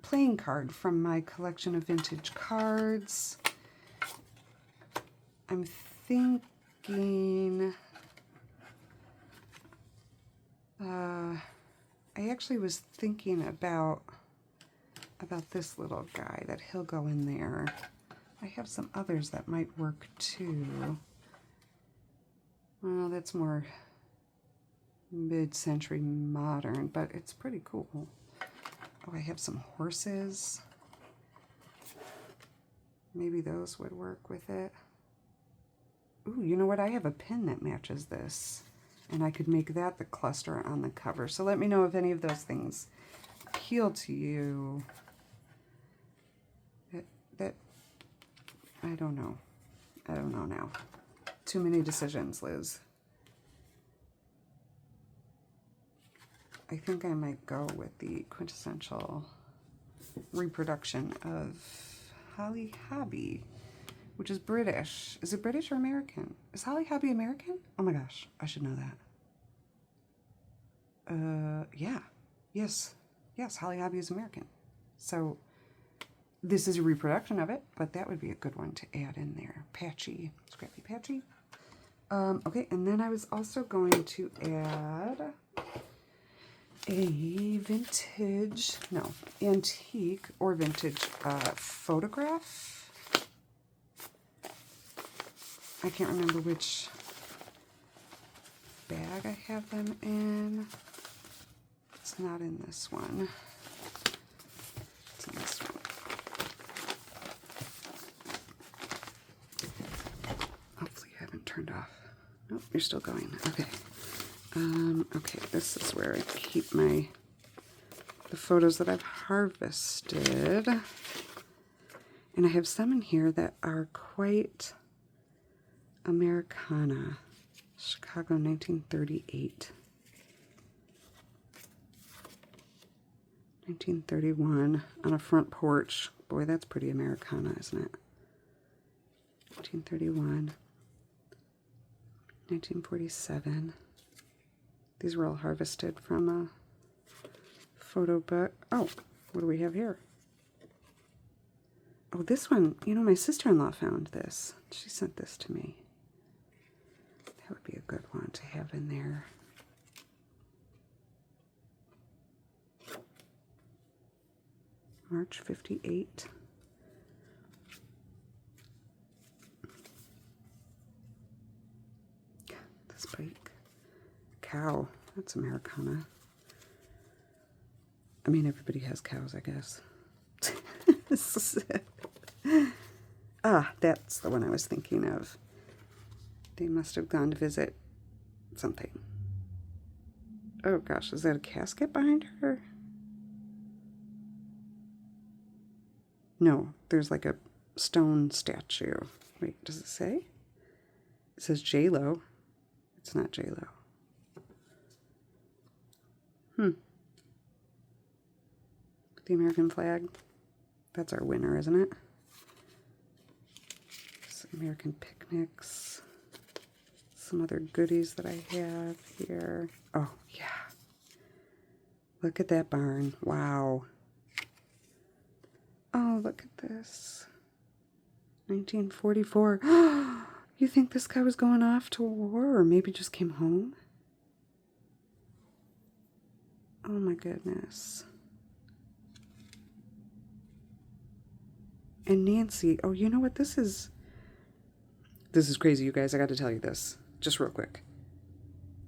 playing card from my collection of vintage cards. I'm thinking, I actually was thinking about this little guy, that he'll go in there. I have some others that might work too. Well, that's more mid-century modern, but it's pretty cool. Oh, I have some horses. Maybe those would work with it. Ooh, you know what? I have a pin that matches this, and I could make that the cluster on the cover. So let me know if any of those things appeal to you. That I don't know. I don't know now. Too many decisions, Liz. I think I might go with the quintessential reproduction of Holly Hobbie, which is British. Is it British or American? Is Holly Hobbie American? Oh my gosh, I should know that. Yeah. Yes, Holly Hobbie is American. So this is a reproduction of it, but that would be a good one to add in there. Patchie, Scrappie Patchie. Okay, and then I was also going to add a antique or vintage photograph. I can't remember which bag I have them in. It's not in this one. It's in this one. Hopefully you haven't turned off. Nope, you're still going. Okay. Okay, this is where I keep the photos that I've harvested. And I have some in here that are quite Americana. Chicago, 1938. 1931 on a front porch. Boy, that's pretty Americana, isn't it? 1931. 1947. These were all harvested from a photo book. Oh, what do we have here? Oh, this one, you know, my sister-in-law found this. She sent this to me. That would be a good one to have in there. March 58. This bike. Cow. That's Americana. I mean, everybody has cows, I guess. This is it. Ah, that's the one I was thinking of. They must have gone to visit something. Oh gosh, is that a casket behind her? No, there's like a stone statue. Wait, does it say? It says J-Lo. It's not J-Lo. The American flag. That's our winner, isn't it? Some American picnics. Some other goodies that I have here. Oh, yeah. Look at that barn. Wow. Oh, look at this. 1944. You think this guy was going off to war or maybe just came home? Oh my goodness. And Nancy, oh, you know what? This is crazy, you guys. I got to tell you this just real quick.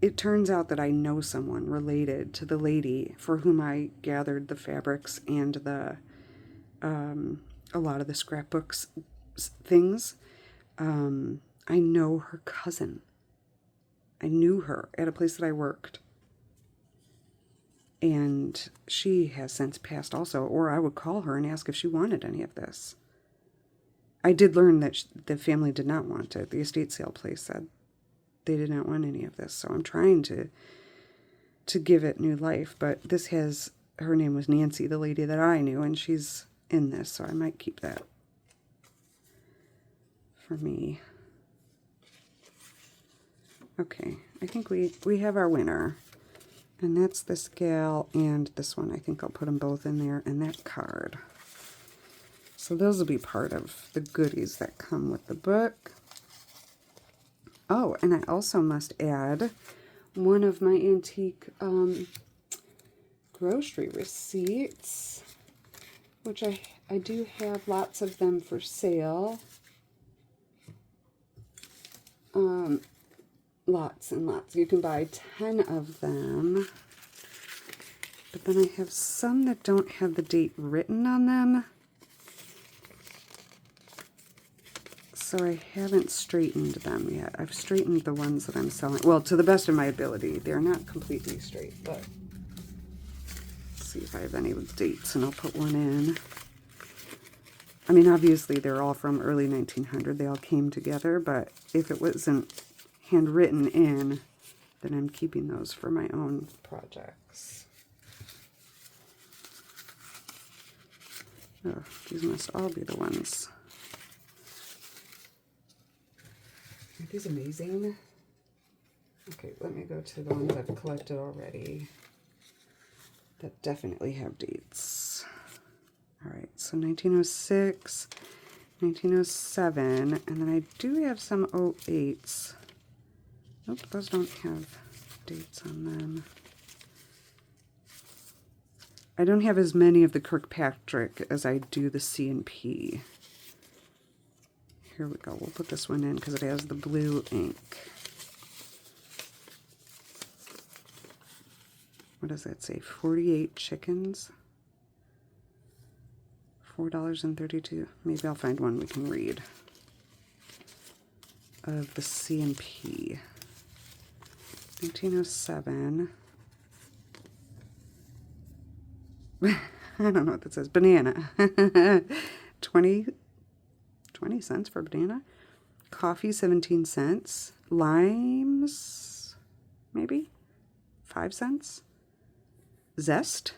It turns out that I know someone related to the lady for whom I gathered the fabrics and the a lot of the scrapbooks things. I know her cousin. I knew her at a place that I worked. And she has since passed also, or I would call her and ask if she wanted any of this. I did learn that the family did not want it. The estate sale place said they did not want any of this. So I'm trying to give it new life. But this has, her name was Nancy, the lady that I knew, and she's in this. So I might keep that for me. Okay, I think we have our winner. And that's this gal and this one. I think I'll put them both in there, and that card. So those will be part of the goodies that come with the book. Oh, and I also must add one of my antique grocery receipts, which I do have lots of them for sale. Lots and lots. You can buy 10 of them. But then I have some that don't have the date written on them. So I haven't straightened them yet. I've straightened the ones that I'm selling. Well, to the best of my ability. They're not completely straight, but let's see if I have any with dates, and I'll put one in. I mean, obviously, they're all from early 1900. They all came together, but if it wasn't handwritten in, then I'm keeping those for my own projects. Oh, these must all be the ones. Aren't these amazing? Okay, let me go to the ones I've collected already that definitely have dates. All right, so 1906, 1907, and then I do have some 08s. Nope, those don't have dates on them. I don't have as many of the Kirkpatrick as I do the C&P. Here we go. We'll put this one in because it has the blue ink. What does that say? 48 chickens? $4.32. Maybe I'll find one we can read. Of the C&P. 1907. I don't know what that says. Banana. 20 cents for a banana. Coffee, 17 cents. Limes, maybe 5 cents. Zest.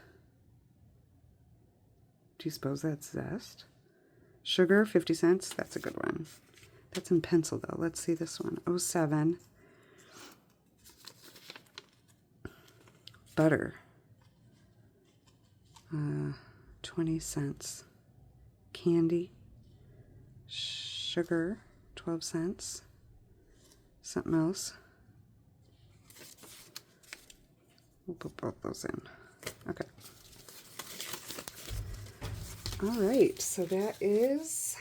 Do you suppose that's zest? Sugar, 50 cents. That's a good one. That's in pencil, though. Let's see this one. 07. Butter. 20 cents. Candy. Sugar, 12 cents. Something else. We'll put both those in. Okay. All right, so that is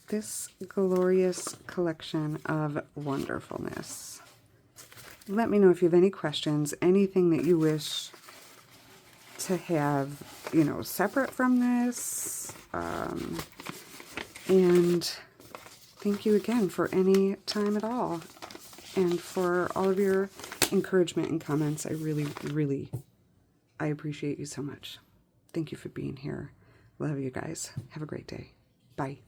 this glorious collection of wonderfulness. Let me know if you have any questions, anything that you wish to have, you know, separate from this. And thank you again for any time at all, and for all of your encouragement and comments. I really appreciate you so much. Thank you for being here. Love you guys. Have a great day. Bye.